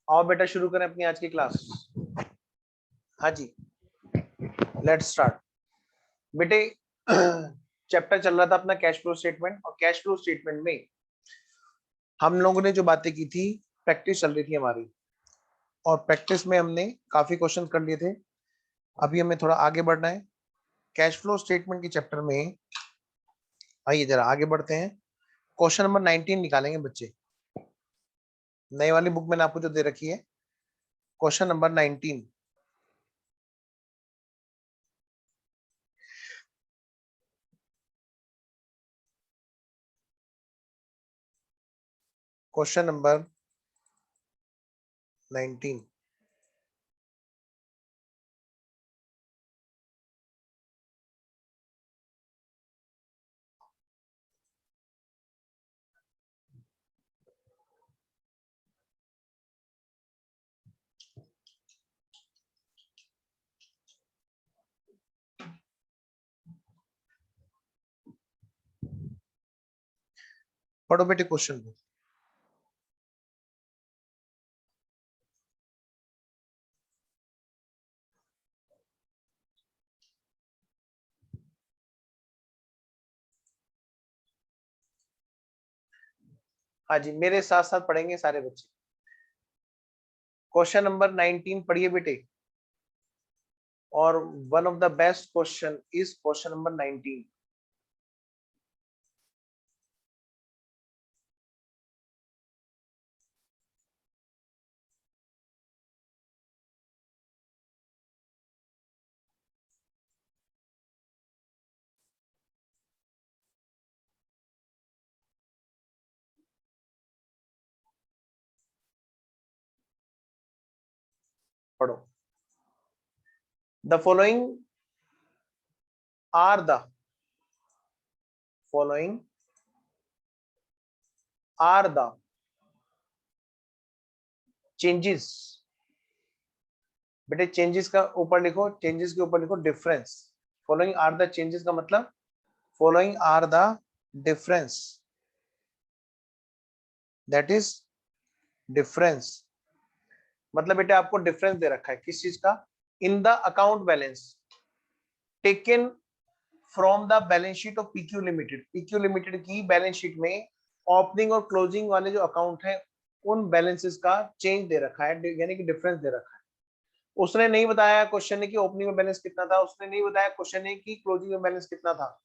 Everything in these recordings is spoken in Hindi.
आओ बेटा शुरू करें अपनी आज की क्लास। हाँ जी, लेट्स स्टार्ट। बेटे चैप्टर चल रहा था अपना कैश फ्लो स्टेटमेंट, और कैश फ्लो स्टेटमेंट में हम लोगों ने जो बातें की थी, प्रैक्टिस चल रही थी हमारी, और प्रैक्टिस में हमने काफी क्वेश्चन कर लिए थे। अभी हमें थोड़ा आगे बढ़ना है कैश फ्लो स्टेटमेंट के चैप्टर में। आइए जरा आगे बढ़ते हैं। क्वेश्चन नंबर 19 निकालेंगे बच्चे। नई वाली बुक मैंने आपको जो दे रखी है, क्वेश्चन नंबर 19। Question number 19। पढ़ो बेटे क्वेश्चन को। हाँ जी, मेरे साथ साथ पढ़ेंगे सारे बच्चे। क्वेश्चन नंबर 19 पढ़िए बेटे। और one of the best question is question number 19। पढ़ो। The following are the following are the changes. बेटे चेंजेस का ऊपर लिखो, चेंजेस के ऊपर लिखो difference. Following are the changes का मतलब following are the difference, that is difference. मतलब बेटे आपको डिफरेंस दे रखा है किस चीज का? In the account balance taken from the balance sheet of PQ limited. PQ limited की बैलेंस शीट में ओपनिंग और क्लोजिंग वाले जो अकाउंट है, उन बैलेंसेस का चेंज दे रखा है, यानी कि डिफरेंस दे रखा है। उसने नहीं बताया क्वेश्चन ने कि ओपनिंग में बैलेंस कितना था, उसने नहीं बताया क्वेश्चन ने कि क्लोजिंग में बैलेंस कितना था।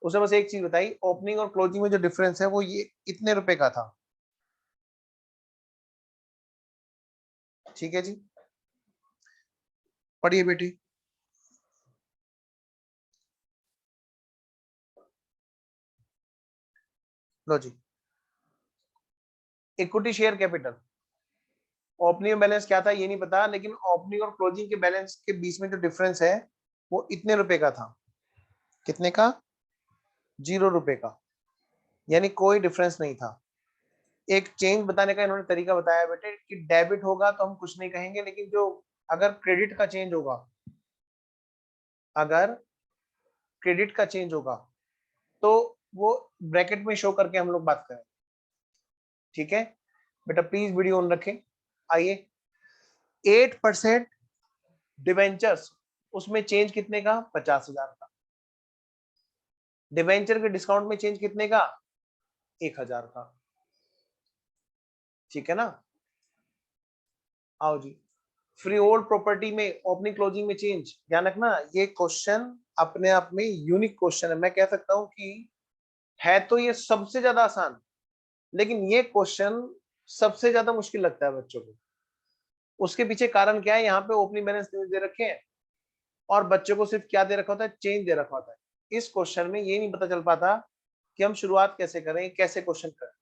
उसने बस एक चीज बताई, ओपनिंग और क्लोजिंग में जो डिफरेंस है वो ये इतने रुपए का था। ठीक है जी, पढ़िए बेटी। लो जी, इक्विटी शेयर कैपिटल। ओपनिंग में बैलेंस क्या था ये नहीं पता, लेकिन ओपनिंग और क्लोजिंग के बैलेंस के बीच में जो डिफरेंस है वो इतने रुपए का था। कितने का? 0 रुपए का, यानी कोई डिफरेंस नहीं था। एक चेंज बताने का इन्होंने तरीका बताया बेटे कि डेबिट होगा तो हम कुछ नहीं कहेंगे, लेकिन जो अगर क्रेडिट का चेंज होगा, अगर क्रेडिट का चेंज होगा तो वो ब्रैकेट में शो करके हम लोग बात करें। ठीक है बेटा, प्लीज वीडियो ऑन रखें। आइए, 8% डिवेंचर्स, उसमें चेंज कितने का? 50,000 का। डिवेंचर के डिस्काउंट में चेंज कितने का? 1,000 का। ठीक है ना? आओ जी, फ्री होल्ड प्रॉपर्टी में ओपनिंग क्लोजिंग में चेंज। ध्यान रखना, ये क्वेश्चन अपने आप में यूनिक क्वेश्चन है। मैं कह सकता हूं कि है तो ये सबसे ज्यादा आसान, लेकिन ये क्वेश्चन सबसे ज्यादा मुश्किल लगता है बच्चों को। उसके पीछे कारण क्या है? यहाँ पे ओपनिंग बैलेंस दे रखे हैं और बच्चों को सिर्फ क्या दे रखा होता है? चेंज दे रखा होता है। इस क्वेश्चन में ये नहीं पता चल पाता कि हम शुरुआत कैसे करें, कैसे क्वेश्चन करें।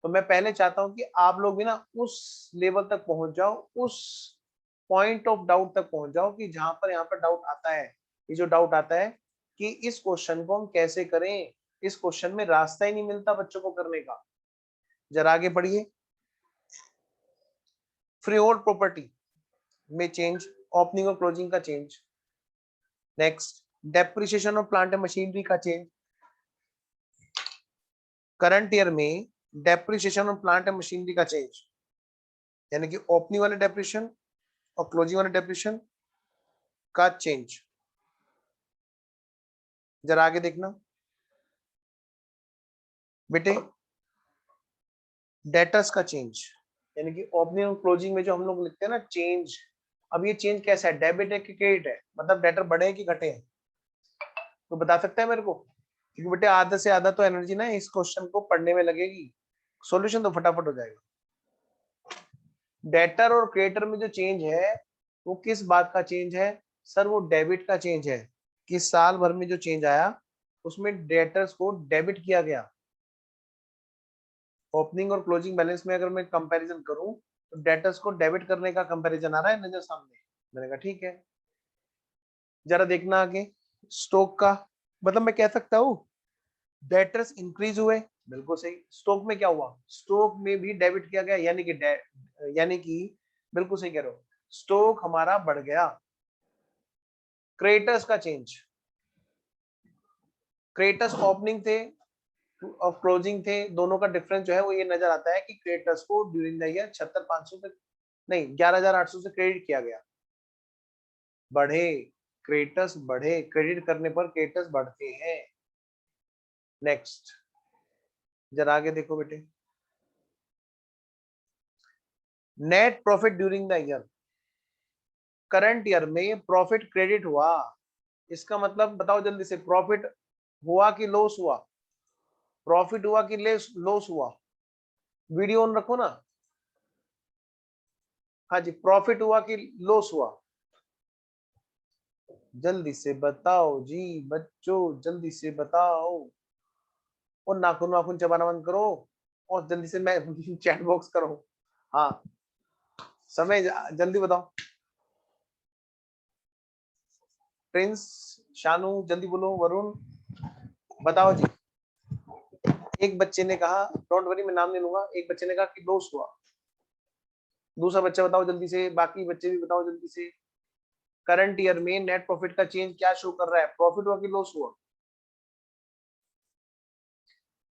तो मैं पहले चाहता हूं कि आप लोग भी ना उस लेवल तक पहुंच जाओ, उस पॉइंट ऑफ डाउट तक पहुंच जाओ कि जहां पर यहाँ पर डाउट आता है। ये जो डाउट आता है कि इस क्वेश्चन को हम कैसे करें, इस क्वेश्चन में रास्ता ही नहीं मिलता बच्चों को करने का। जरा आगे बढ़िए। फ्री होल्ड प्रॉपर्टी में चेंज, ओपनिंग और क्लोजिंग का change. Next, depreciation of plant and machinery का चेंज। करंट ईयर में depreciation of plant and machinery का चेंज। यानी कि ओपनिंग वाले डेप्रिसिएशन और क्लोजिंग वाले डेप्रिसिएशन का चेंज। जरा आगे देखना बेटे, डेटर्स का चेंज, यानी कि ओपनिंग और क्लोजिंग में जो हम लोग लिखते हैं ना चेंज, अब ये चेंज कैसा है, डेबिट है कि क्रेडिट है, मतलब डेटर बढ़े हैं कि घटे हैं, तो बता सकता है मेरे को? क्योंकि बेटे आधा से आधा तो एनर्जी ना इस क्वेश्चन को पढ़ने में लगेगी, सॉल्यूशन तो फटाफट हो जाएगा। डेटर और क्रेडिटर में जो चेंज है वो किस बात का चेंज है सर? वो डेबिट का चेंज है कि साल भर में जो चेंज आया उसमें डेटर्स को डेबिट किया गया। ओपनिंग और क्लोजिंग बैलेंस में अगर मैं कंपैरिजन करूं तो डेटर्स को डेबिट करने का कंपैरिजन आ रहा है नजर सामने। मैंने कहा ठीक है। जरा देखना आगे स्टॉक का, मतलब मैं कह सकता हूं डेटर्स इंक्रीज हुए, बिल्कुल सही। स्टॉक में क्या हुआ? स्टॉक में भी डेबिट किया गया, यानी कि बिल्कुल सही कह रहे हो, स्टॉक हमारा बढ़ गया। क्रेडिटर्स का चेंज, क्रेडिटर्स ओपनिंग थे और क्लोजिंग थे, दोनों का डिफरेंस जो है वो ये नजर आता है कि क्रेडिटर्स को ड्यूरिंग द ईयर 76,500 से नहीं 11,800 से क्रेडिट किया गया। बढ़े, क्रेडिटर्स बढ़े, क्रेडिट करने पर क्रेडिटर्स बढ़ते हैं। नेक्स्ट जरा आगे देखो बेटे, net profit during the year, current year में प्रॉफिट क्रेडिट हुआ, इसका मतलब बताओ जल्दी से, प्रॉफिट हुआ कि लॉस हुआ? प्रॉफिट हुआ कि लॉस हुआ? वीडियो ऑन रखो ना। हाँ जी, प्रॉफिट हुआ कि लॉस हुआ? जल्दी से बताओ जी बच्चों, जल्दी से बताओ। और नाखून वाखून चबाना बंद करो और जल्दी से मैं चैट बॉक्स करो। हाँ समय जल्दी बताओ। प्रिंस, शानू जल्दी बोलो, वरुण बताओ जी। एक बच्चे ने कहा, डोंट वरी मैं नाम नहीं लूंगा, एक बच्चे ने कहा कि लॉस हुआ। दूसरा बच्चा बताओ जल्दी से, बाकी बच्चे भी बताओ जल्दी से। करंट ईयर में नेट प्रॉफिट का चेंज क्या शो कर रहा है, प्रॉफिट हुआ कि लॉस हुआ?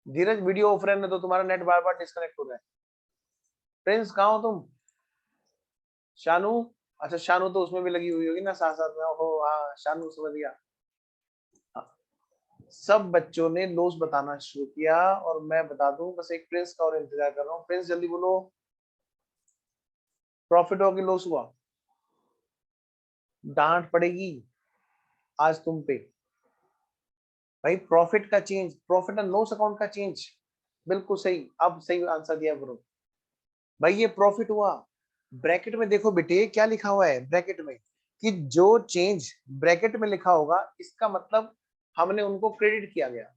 धीरज वीडियो ऑफ रहने दो, तुम्हारा नेट बार बार डिस्कनेक्ट हो रहा है। प्रिंस कहाँ हो तुम? शानू, अच्छा शानू तो उसमें भी लगी हुई होगी ना साथ साथ में, ओहो हाँ शानू समझ गया। हाँ, सब बच्चों ने लॉस बताना शुरू किया और मैं बता दूं, बस एक प्रिंस का और इंतजार कर रहा हूँ। प्रिंस जल्दी बोलो, प्रॉफिट हुआ कि लॉस हुआ? डांट पड़ेगी आज तुम पे भाई। प्रॉफिट का change, profit and loss account का चेंज, बिल्कुल सही। अब सही आंसर दिया करो भाई, ये प्रॉफिट हुआ। ब्रैकेट में देखो बेटे क्या लिखा हुआ है ब्रैकेट में, कि जो चेंज ब्रैकेट में लिखा होगा इसका मतलब हमने उनको क्रेडिट किया गया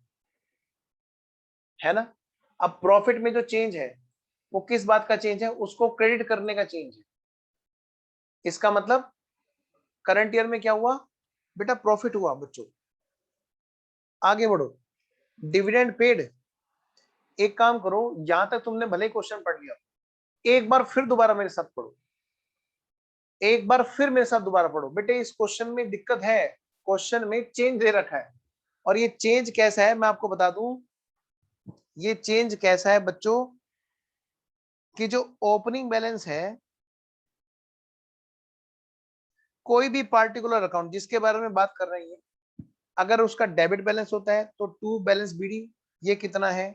है ना। अब प्रॉफिट में जो चेंज है वो किस बात का चेंज है, उसको क्रेडिट करने का चेंज है। इसका मतलब करंट ईयर में क्या हुआ बेटा, प्रॉफिट हुआ बच्चों। आगे बढ़ो, डिविडेंड पेड। एक काम करो, यहां तक तुमने भले क्वेश्चन पढ़ लिया, एक बार फिर दोबारा मेरे साथ पढ़ो, एक बार फिर मेरे साथ दोबारा पढ़ो बेटे। इस क्वेश्चन में दिक्कत है, क्वेश्चन में चेंज दे रखा है, और ये चेंज कैसा है मैं आपको बता दूं। ये चेंज कैसा है बच्चों, कि जो ओपनिंग बैलेंस है, कोई भी पार्टिकुलर अकाउंट जिसके बारे में बात कर रही है, अगर उसका डेबिट बैलेंस होता है तो टू बैलेंस बीडी ये कितना है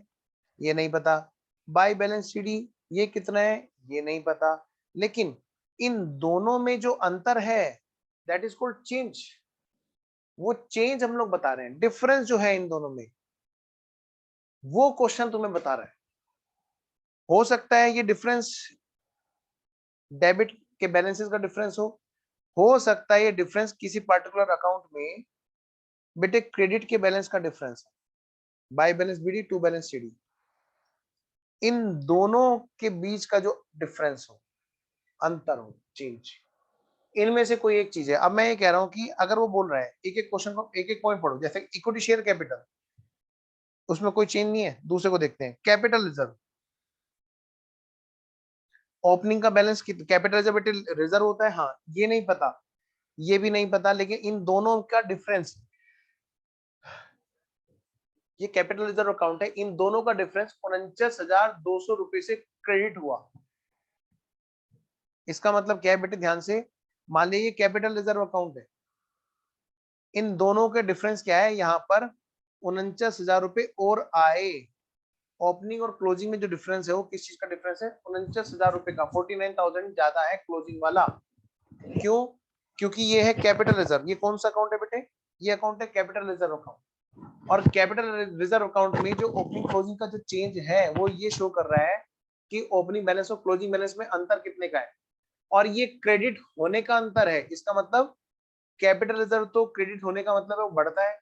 ये नहीं पता, बाई बैलेंस सीडी ये कितना है ये नहीं पता, लेकिन इन दोनों में जो अंतर है दैट इज कॉल्ड चेंज। वो चेंज हम लोग बता रहे हैं, डिफरेंस जो है इन दोनों में वो क्वेश्चन तुम्हें बता रहा है। हो सकता है ये डिफरेंस डेबिट के बैलेंसेस का डिफरेंस हो सकता है ये डिफरेंस किसी पर्टिकुलर अकाउंट में बेटे क्रेडिट के बैलेंस का डिफरेंस है, by balance BD to balance CD, इन दोनों के बीच का जो डिफरेंस हो, अंतर हो, चेंज, इनमें से कोई एक चीज है। अब मैं ये कह रहा हूं कि अगर वो बोल रहा है, एक एक क्वेश्चन को एक एक पॉइंट पढ़ो, जैसे इक्विटी शेयर कैपिटल, उसमें कोई चेंज नहीं है। दूसरे को देखते हैं, कैपिटल रिजर्व, ओपनिंग का बैलेंस कैपिटल रिजर्व रिजर्व होता है, हाँ ये नहीं पता, ये भी नहीं पता, लेकिन इन दोनों का डिफरेंस, ये कैपिटल रिजर्व अकाउंट है, इन दोनों का डिफरेंस 49,200 रुपए से क्रेडिट हुआ। इसका मतलब क्या है बेटे, ध्यान से मान लीजिए ये कैपिटल रिजर्व अकाउंट है, इन दोनों के डिफरेंस क्या है, यहाँ पर 49,000 रुपए और आए। ओपनिंग और क्लोजिंग में जो डिफरेंस है वो किस चीज का डिफरेंस है, 49,000 रुपए का। 49,000 ज्यादा है क्लोजिंग वाला। क्यों? क्योंकि ये है कैपिटल रिजर्व। ये कौन सा अकाउंट है बेटे, ये अकाउंट है कैपिटल रिजर्व अकाउंट। और कैपिटल रिजर्व अकाउंट में जो ओपनिंग क्लोजिंग का जो चेंज है वो ये शो कर रहा है कि ओपनिंग बैलेंस और क्लोजिंग बैलेंस में अंतर कितने का है, और ये क्रेडिट होने का अंतर है। इसका मतलब कैपिटल रिजर्व तो क्रेडिट होने का मतलब है वो बढ़ता है,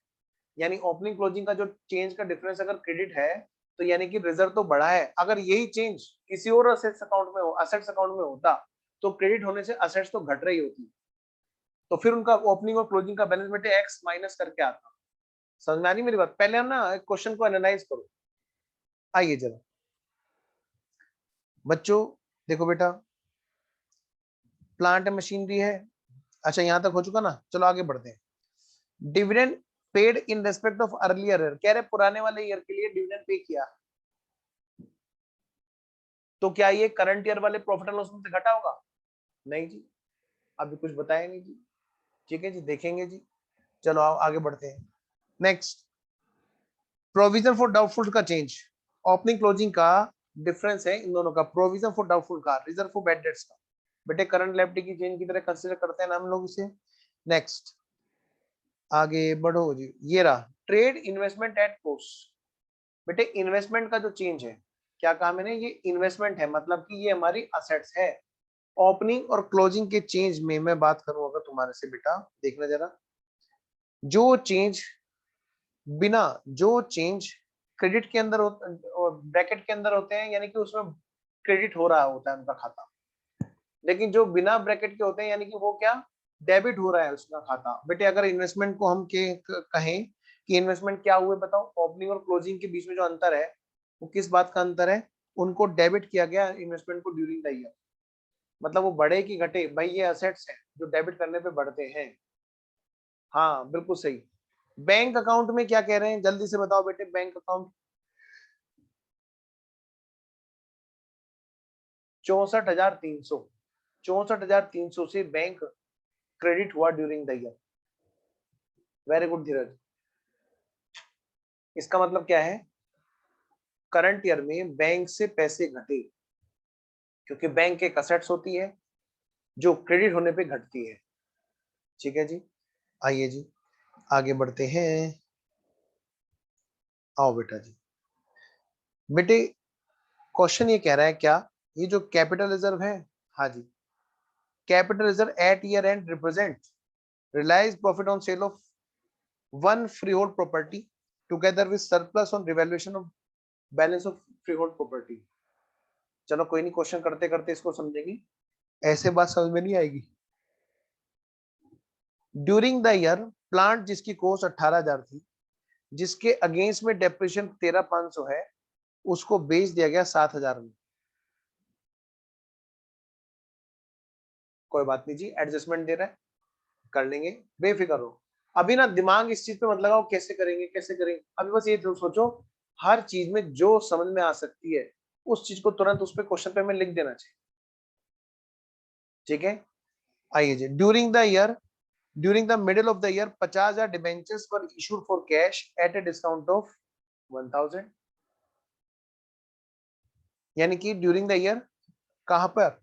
यानी ओपनिंग क्लोजिंग का जो चेंज का डिफरेंस अगर क्रेडिट है तो यानी कि रिजर्व तो बढ़ा है। अगर यही चेंज किसी और असेट्स अकाउंट में हो, असेट्स अकाउंट में होता तो क्रेडिट होने से असेट्स तो घट रही होती, तो फिर उनका ओपनिंग और क्लोजिंग का बैलेंस बेटे एक्स माइनस करके आता। समझ में आ रही मेरी बात? पहले हम ना क्वेश्चन को एनालाइज करो। आइए जरा बच्चों, देखो बेटा, प्लांट मशीनरी है, अच्छा यहां तक हो चुका ना, चलो आगे बढ़ते हैं। Dividend paid in respect of earlier year, कह रहे पुराने वाले ईयर के लिए डिविडेंड पे किया, तो क्या ये करंट ईयर वाले प्रॉफिट एंड लॉस में से घटा होगा? नहीं जी, अभी कुछ बताया नहीं जी। ठीक है जी, देखेंगे जी। चलो आओ आगे बढ़ते हैं। नेक्स्ट, प्रोविजन फॉर डाउटफुल का चेंज, ओपनिंग क्लोजिंग का डिफरेंस है इन दोनों का। प्रोविजन फॉर डाउटफुल का, रिजर्व फॉर बैड डेट्स का, बेटे करंट लायबिलिटी की चेंज की तरह कंसीडर करते हैं ना हम लोग इसे। नेक्स्ट आगे बढ़ो जी, ये रहा ट्रेड इन्वेस्टमेंट एट कॉस्ट। बेटे इन्वेस्टमेंट का जो चेंज है, क्या कहा मैंने, ये इन्वेस्टमेंट है, मतलब कि ये हमारी असेट्स है। ओपनिंग और क्लोजिंग के चेंज में मैं बात करूं अगर तुम्हारे से, बेटा देखना जरा, जो चेंज बिना, जो चेंज क्रेडिट के अंदर और ब्रैकेट के अंदर होते हैं, यानी कि उसमें क्रेडिट हो रहा होता है उनका खाता, लेकिन जो बिना ब्रैकेट के होते हैं यानी कि वो क्या, डेबिट हो रहा है उसका खाता। बेटे अगर इन्वेस्टमेंट को हम कहें कि इन्वेस्टमेंट क्या हुए बताओ, ओपनिंग और क्लोजिंग के बीच में जो अंतर है वो किस बात का अंतर है, उनको डेबिट किया गया इन्वेस्टमेंट को ड्यूरिंग द ईयर। मतलब वो बढ़े कि घटे, भाई ये असेट्स हैं जो डेबिट करने पे बढ़ते हैं। हाँ बिल्कुल सही। बैंक अकाउंट में क्या कह रहे हैं, जल्दी से बताओ बेटे, बैंक अकाउंट 64,300, 64,300 से बैंक क्रेडिट हुआ during the year. Very good Dheeraj. इसका मतलब क्या है, करंट ईयर में बैंक से पैसे घटे, क्योंकि बैंक एक असेट्स होती है जो क्रेडिट होने पे घटती है। ठीक है जी, आइए जी आगे बढ़ते हैं। आओ बेटा जी, बेटे क्वेश्चन ये कह रहा है क्या, ये जो कैपिटल रिजर्व है, हाँ जी, capital reserve at year end represent realise profit on sale of one freehold property together with surplus on revaluation of balance of freehold property. चलो कोई नहीं, क्वेश्चन करते करते इसको समझेंगे, ऐसे बात समझ में नहीं आएगी। ड्यूरिंग द ईयर प्लांट जिसकी कॉस्ट 18,000 थी, जिसके अगेंस्ट में डेप्रिसिएशन 13,500 है, उसको बेच दिया गया 7,000 में। कोई बात नहीं जी, एडजस्टमेंट दे रहा है, कर लेंगे, बेफिक्र हो। अभी ना दिमाग इस चीज पे मत लगाओ कैसे करेंगे कैसे करेंगे, अभी बस ये सोचो हर चीज में जो समझ में आ सकती है उस चीज को तुरंत उस पे क्वेश्चन पे में लिख देना चाहिए। ठीक है, आइए जी, during the year, during the middle of the year 50,000 debentures were issued for cash at a discount of 1,000। यानी कि ड्यूरिंग द ईयर कहां पर,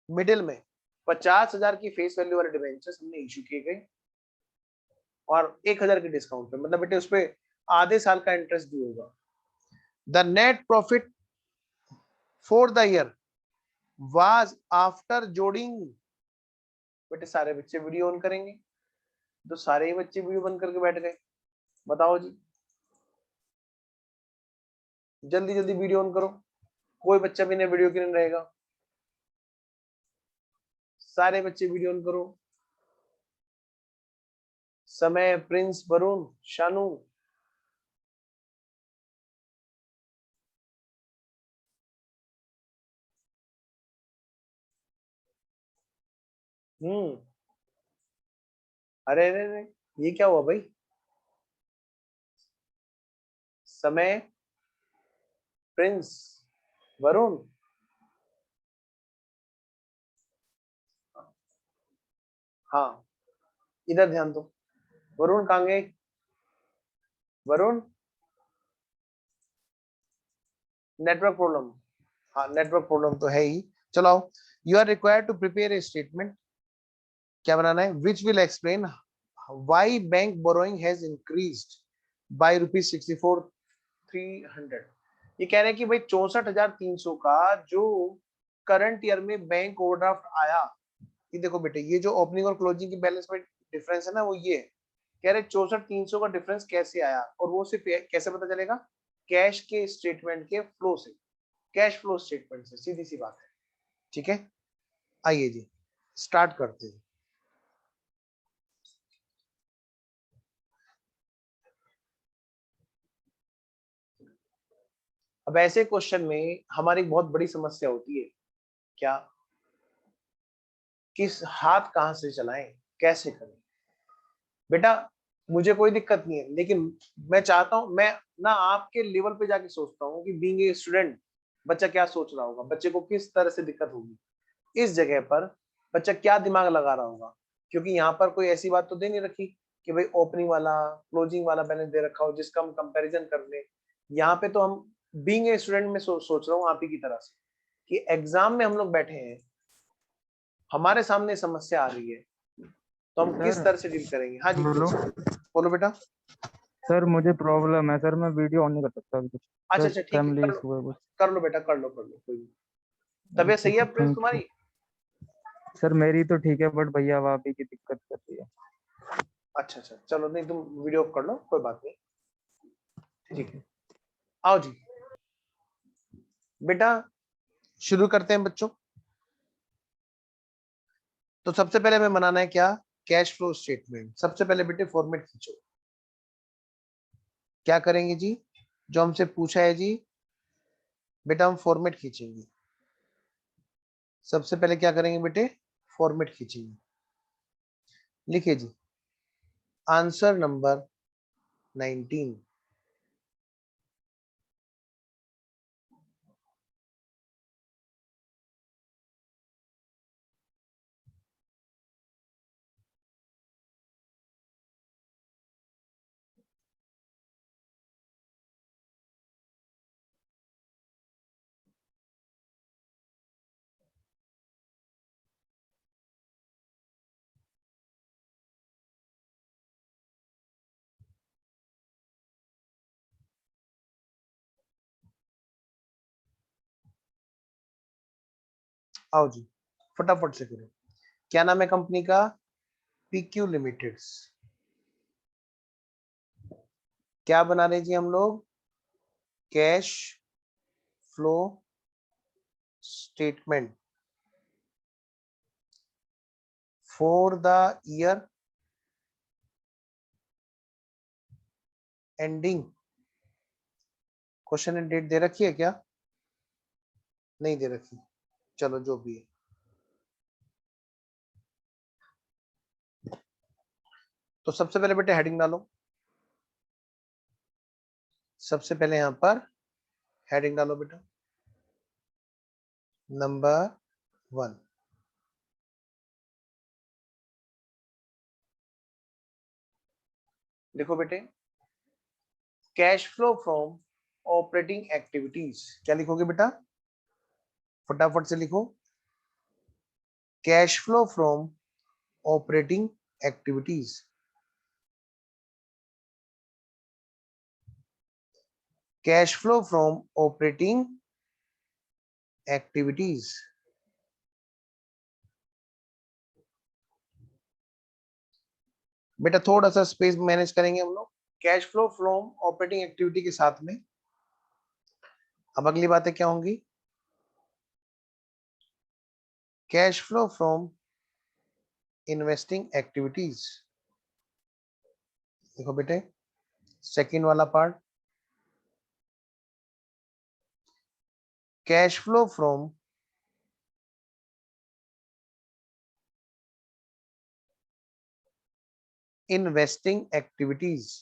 मिडिल में 50,000 की फेस वैल्यू वाले डिबेंचर्स हमने इशू किए गए और 1,000 के डिस्काउंट पे, मतलब बेटे उस पे आधे साल का इंटरेस्ट भी होगा। The net profit for the year was after जोड़िंग, बेटे सारे बच्चे वीडियो ऑन करेंगे, तो सारे ही बच्चे वीडियो बंद करके बैठ गए, बताओ जी, जल्दी जल्दी वीडियो ऑन करो, कोई बच्चा भी नहीं वीडियो के नहीं रहेगा, सारे बच्चे वीडियो ऑन करो। समय, प्रिंस, वरुण, शानू, अरे अरे अरे, ये क्या हुआ भाई, समय, प्रिंस, वरुण, हाँ, इधर ध्यान दो। वरुण कहाँ गए? Varun, network problem. हाँ, नेटवर्क प्रॉब्लम तो है ही। चलो आओ। You are required to prepare a statement, क्या बनाना है? Which will explain why bank borrowing has increased by ₹64,300। ये कह रहे हैं कि भाई 64,300 का जो करंट ईयर में बैंक ओवरड्राफ्ट आया, ये देखो बेटे, ये जो ओपनिंग और क्लोजिंग की बैलेंस में डिफरेंस है ना, वो ये है। कह रहे 64,300 का डिफरेंस कैसे आया, और वो सिर्फ कैसे पता चलेगा? कैश के स्टेटमेंट के फ्लो से, कैश फ्लो स्टेटमेंट से, सीधी सी बात है। ठीक है, आइए जी स्टार्ट करते हैं। अब ऐसे क्वेश्चन में हमारी बहुत बड़ी समस्या होती है, क्या? किस हाथ कहां से चलाएं, कैसे करें? बेटा मुझे कोई दिक्कत नहीं है, लेकिन मैं चाहता हूं, मैं ना आपके लेवल पे जाके सोचता हूँ कि बीइंग ए स्टूडेंट, बच्चा क्या सोच रहा होगा, बच्चे को किस तरह से दिक्कत होगी इस जगह पर, बच्चा क्या दिमाग लगा रहा होगा। क्योंकि यहाँ पर कोई ऐसी बात तो दे नहीं रखी कि भाई ओपनिंग वाला क्लोजिंग वाला बैलेंस दे रखा हो जिसका हम कंपैरिजन कर ले। यहाँ पे तो हम बीइंग ए स्टूडेंट में सोच रहा हूँ आप ही की तरह से, कि एग्जाम में हम लोग बैठे हैं, हमारे सामने समस्या आ रही है, तो हम किस सर तरह से डील करेंगे। हाँ जी बोलो। बोलो बेटा। सर मुझे प्रॉब्लम है सर, मैं वीडियो ऑन नहीं कर सकता अभी कुछ। अच्छा सर अच्छा ठीक है, फैमिली कर लो, इशू है कुछ। कर लो बेटा, कर लो, कोई नहीं। तबीयत अच्छा सही है सर, प्रिंस थैंक यू। तुम्हारी? सर मेरी तो ठीक है, बट भैया अब आप ही की दिक्कत कर रही है। अच्छा अच्छा, चलो नहीं तुम वीडियो ऑफ कर लो, कोई बात नहीं। ठीक ठीक है, है। आओ जी बेटा, शुरू करते हैं बच्चों। तो सबसे पहले हमें बनाना है क्या? Cash flow statement. सबसे पहले बेटे फॉर्मेट खींचो। क्या करेंगे जी? जो हमसे पूछा है जी, बेटा हम फॉर्मेट खींचेंगे। सबसे पहले क्या करेंगे बेटे? फॉर्मेट खींचेंगे। लिखिए जी, आंसर नंबर 19। आओ जी फटाफट से करो। क्या नाम है कंपनी का? P Q limited. क्या बना रहे जी हम लोग? Cash flow statement for the year ending. Question end date दे रखी है क्या? नहीं दे रखी, चलो जो भी है। तो सबसे पहले बेटे हेडिंग डालो। सबसे पहले यहां पर हेडिंग डालो बेटा, नंबर 1। लिखो बेटे, cash flow from operating activities. क्या लिखोगे बेटा? फटाफट से लिखो, cash flow from operating activities. Cash flow from operating activities. बेटा थोड़ा सा स्पेस मैनेज करेंगे हम लोग। Cash flow from operating activity के साथ में अब अगली बातें क्या होंगी? Cash flow from investing activities. देखो बेटे, सेकंड वाला part, cash flow from investing activities.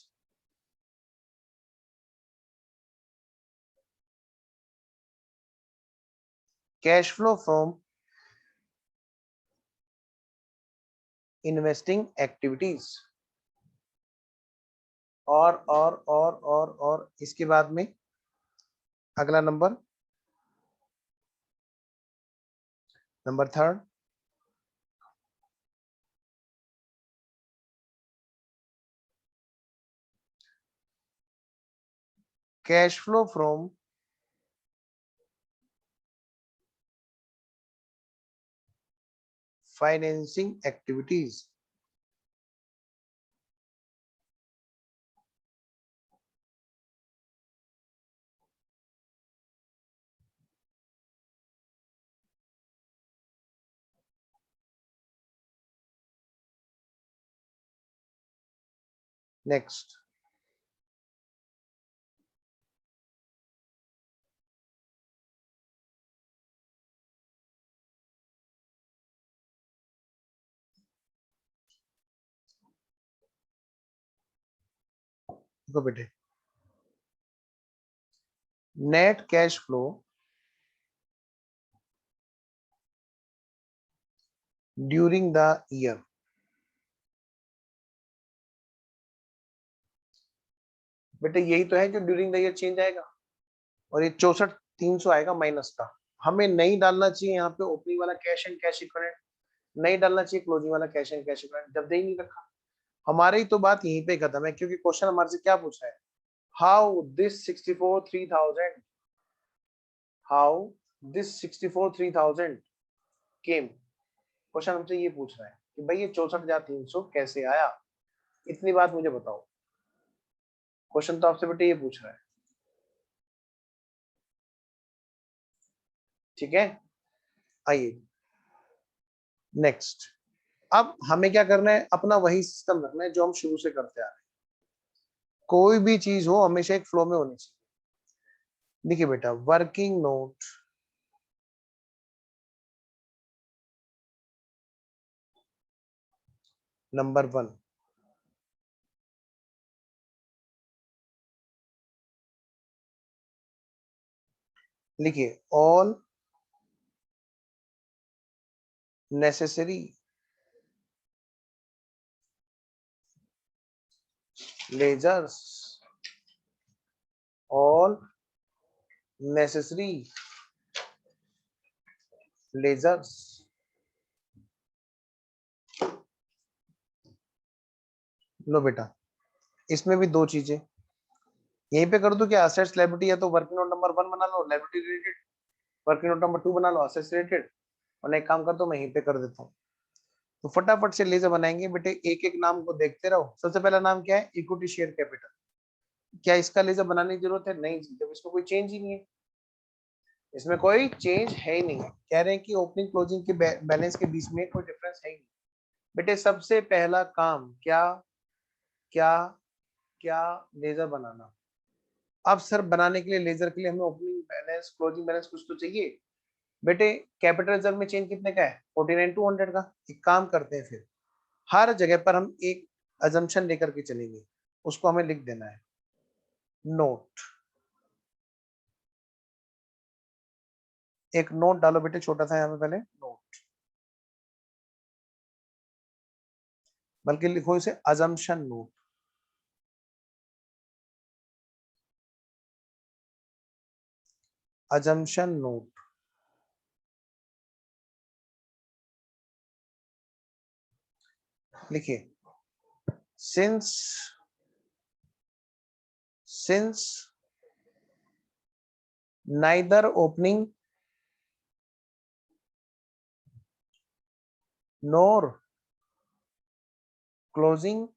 Cash flow from investing activities. और इसके बाद में अगला number 3 cash flow from financing activities. Next देखो बेटे, net cash flow during the year. बेटे यही तो है जो ड्यूरिंग द ईयर चेंज आएगा, और ये 64,300 आएगा माइनस का। हमें नहीं डालना चाहिए यहाँ पे ओपनिंग वाला कैश एंड कैश इक्विवेलेंट, नहीं डालना चाहिए क्लोजिंग वाला कैश एंड कैश इक्विवेलेंट, जब दे ही नहीं रखा। हमारी तो बात यहीं पे खत्म है, क्योंकि क्वेश्चन हमारे से क्या पूछा है, हाउ दिस 64,300 केम। क्वेश्चन हमसे ये पूछ रहा है कि भाई ये 64,300 कैसे आया, इतनी बात मुझे बताओ। क्वेश्चन तो आपसे बेटे ये पूछ रहा है, ठीक है। आइए नेक्स्ट। अब हमें क्या करना है, अपना वही सिस्टम रखना है जो हम शुरू से करते आ रहे हैं। कोई भी चीज हो हमेशा एक फ्लो में होनी चाहिए। देखिए बेटा, वर्किंग नोट नंबर 1, लिखिए all necessary ledgers, all necessary ledgers. लो बेटा, इसमें भी दो चीजें यहीं पे कर दो क्या, असेट्स लायबिलिटी, या तो वर्किंग नोट नंबर 1 बना लो liability related, working note number 2 बना लो असेट्स रिलेटेड, और एक काम करता हूँ मैं यहीं पे कर देता हूँ। तो फटाफट से लेजर बनाएंगे बेटे, एक एक नाम को देखते रहो। सबसे पहला नाम क्या है, इक्विटी शेयर कैपिटल। क्या इसका लेजर बनाने की जरूरत है, नहीं जी, जब इसमें कोई चेंज ही नहीं है, इसमें कोई चेंज है ही नहीं। कह रहे हैं कि ओपनिंग क्लोजिंग के बैलेंस के बीच में कोई डिफरेंस है ही नहीं। बेटे सबसे पहला काम क्या क्या क्या, लेजर बनाना। अब सर बनाने के लिए लेजर के लिए हमें ओपनिंग बैलेंस क्लोजिंग बैलेंस कुछ तो चाहिए। बेटे कैपिटल रिजर्व में चेंज कितने का है, 49,200 का। एक काम करते हैं, फिर हर जगह पर हम एक अजम्पशन लेकर के चलेंगे, उसको हमें लिख देना है, नोट। एक नोट डालो बेटे, छोटा सा यहाँ पे पहले नोट, बल्कि लिखो इसे अजम्पशन नोट। अजम्पशन नोट लिखिए, since neither opening nor closing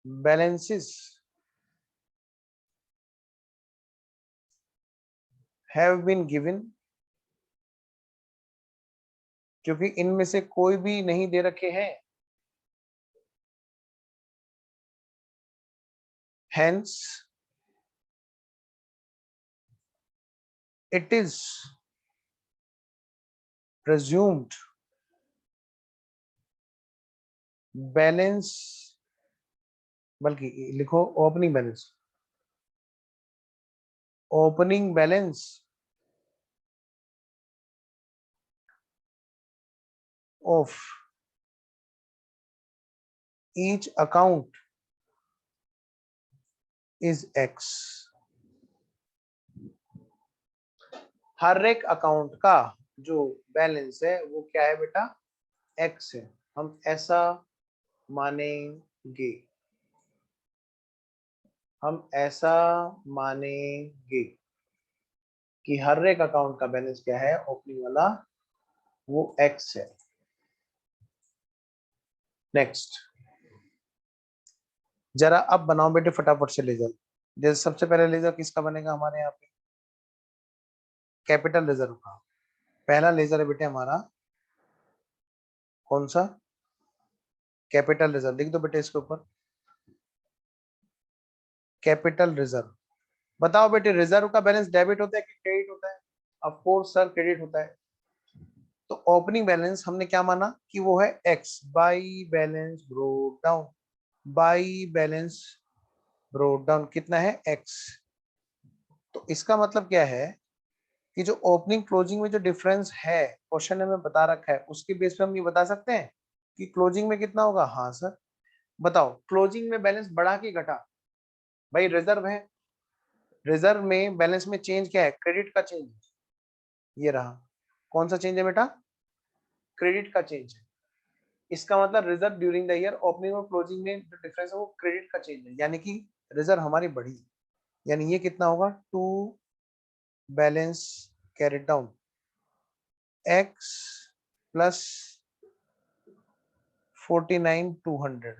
balances have been given, क्योंकि इनमें से कोई भी नहीं दे रखे हैं, hence it is presumed balance, बल्कि लिखो opening balance of each account is X. हर एक अकाउंट का जो बैलेंस है वो क्या है बेटा, एक्स है। हम ऐसा मानेंगे, हम ऐसा मानेंगे कि हर एक अकाउंट का बैलेंस क्या है, ओपनिंग वाला वो एक्स है। नेक्स्ट, जरा अब बनाओ बेटे फटाफट से लेजर। जैसे सबसे पहले लेजर किसका बनेगा हमारे यहाँ पे, कैपिटल लेजर का। पहला लेजर है बेटे हमारा कौन सा, कैपिटल रिजर्व। लिख दो बेटे इसके ऊपर, कैपिटल रिजर्व। बताओ बेटे रिजर्व का बैलेंस डेबिट होता है कि क्रेडिट होता है? ऑफ कोर्स सर क्रेडिट होता है। तो ओपनिंग बैलेंस हमने क्या माना कि वो है X by balance broke down, by balance broke down कितना है एक्स। तो इसका मतलब क्या है कि जो ओपनिंग क्लोजिंग में जो डिफरेंस है क्वेश्चन में बता रखा है उसके बेस पे हम ये बता सकते हैं कि क्लोजिंग में कितना होगा। हाँ सर, बताओ क्लोजिंग में बैलेंस बढ़ा कि घटा। भाई रिजर्व है, रिजर्व में बैलेंस में चेंज क्या है, क्रेडिट का चेंज। ये रहा, कौन सा चेंज है बेटा, क्रेडिट का चेंज है। इसका मतलब reserve during the year opening और क्लोजिंग में जो डिफरेंस है वो क्रेडिट का चेंज है, यानी कि रिजर्व हमारी बढ़ी। यानी ये कितना होगा, to balance carried down X plus 49,200।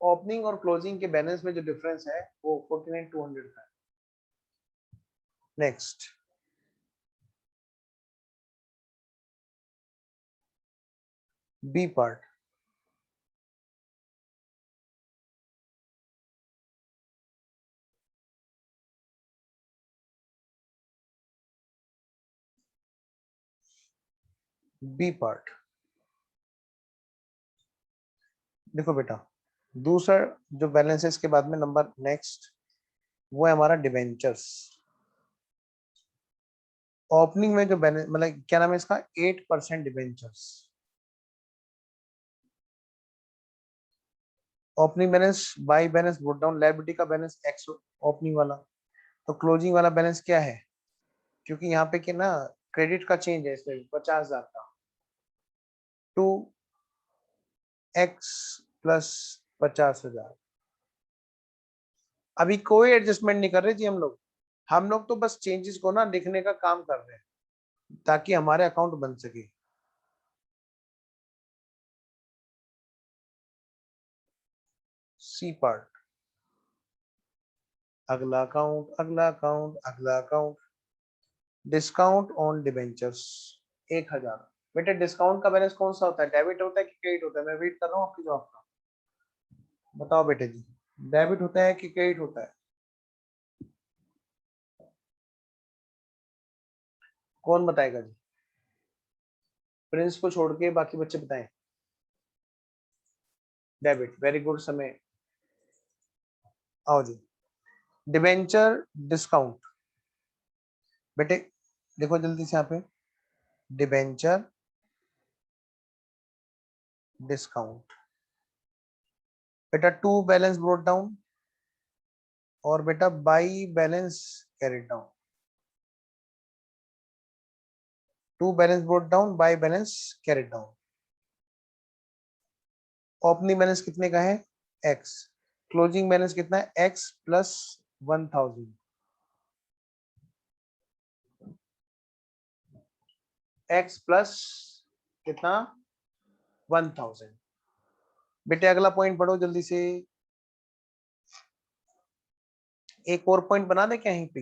Opening और क्लोजिंग के बैलेंस में जो डिफरेंस है वो 49,200 का है। Next, B part. B part देखो बेटा, दूसरा जो बैलेंस है इसके बाद में नंबर नेक्स्ट वो है हमारा डिबेंचर्स। ओपनिंग में जो बैलेंस मतलब क्या नाम है इसका, 8% debentures. Opening balance by balance brought down, liability का बैलेंस एक्स ओपनिंग वाला। तो क्लोजिंग वाला बैलेंस क्या है, क्योंकि यहाँ पे कि ना क्रेडिट का चेंज है इसमें 50,000 का, टू एक्स प्लस 50,000। अभी कोई एडजस्टमेंट नहीं कर रहे जी हम लोग तो बस चेंजेस को ना लिखने का काम कर रहे हैं ताकि हमारे अकाउंट बन सके। सी पार्ट, अगला अकाउंट अगला अकाउंट अगला अकाउंट, डिस्काउंट ऑन डिबेंचर्स 1,000। बेटे डिस्काउंट का बैलेंस कौन सा होता है, डेबिट होता है कि क्रेडिट होता है? मैं वेट कर रहा हूँ आपकी जवाब का। बताओ बेटे जी, डेबिट होता है कि क्रेडिट होता है? कौन बताएगा जी, प्रिंस को छोड़ के बाकी बच्चे बताएं। डेबिट, वेरी गुड समय। आओ जी, डिबेंचर डिस्काउंट। बेटे देखो जल्दी से यहाँ पे, डिबेंचर डिस्काउंट। बेटा टू बैलेंस ब्रोट डाउन और बेटा by balance carried down. To balance brought down by balance carried down. Opening balance कितने का है, एक्स। क्लोजिंग बैलेंस कितना है, एक्स प्लस 1,000। एक्स प्लस कितना, 1,000। बेटे अगला पॉइंट पढ़ो जल्दी से। एक और पॉइंट बना दे क्या यहीं पे?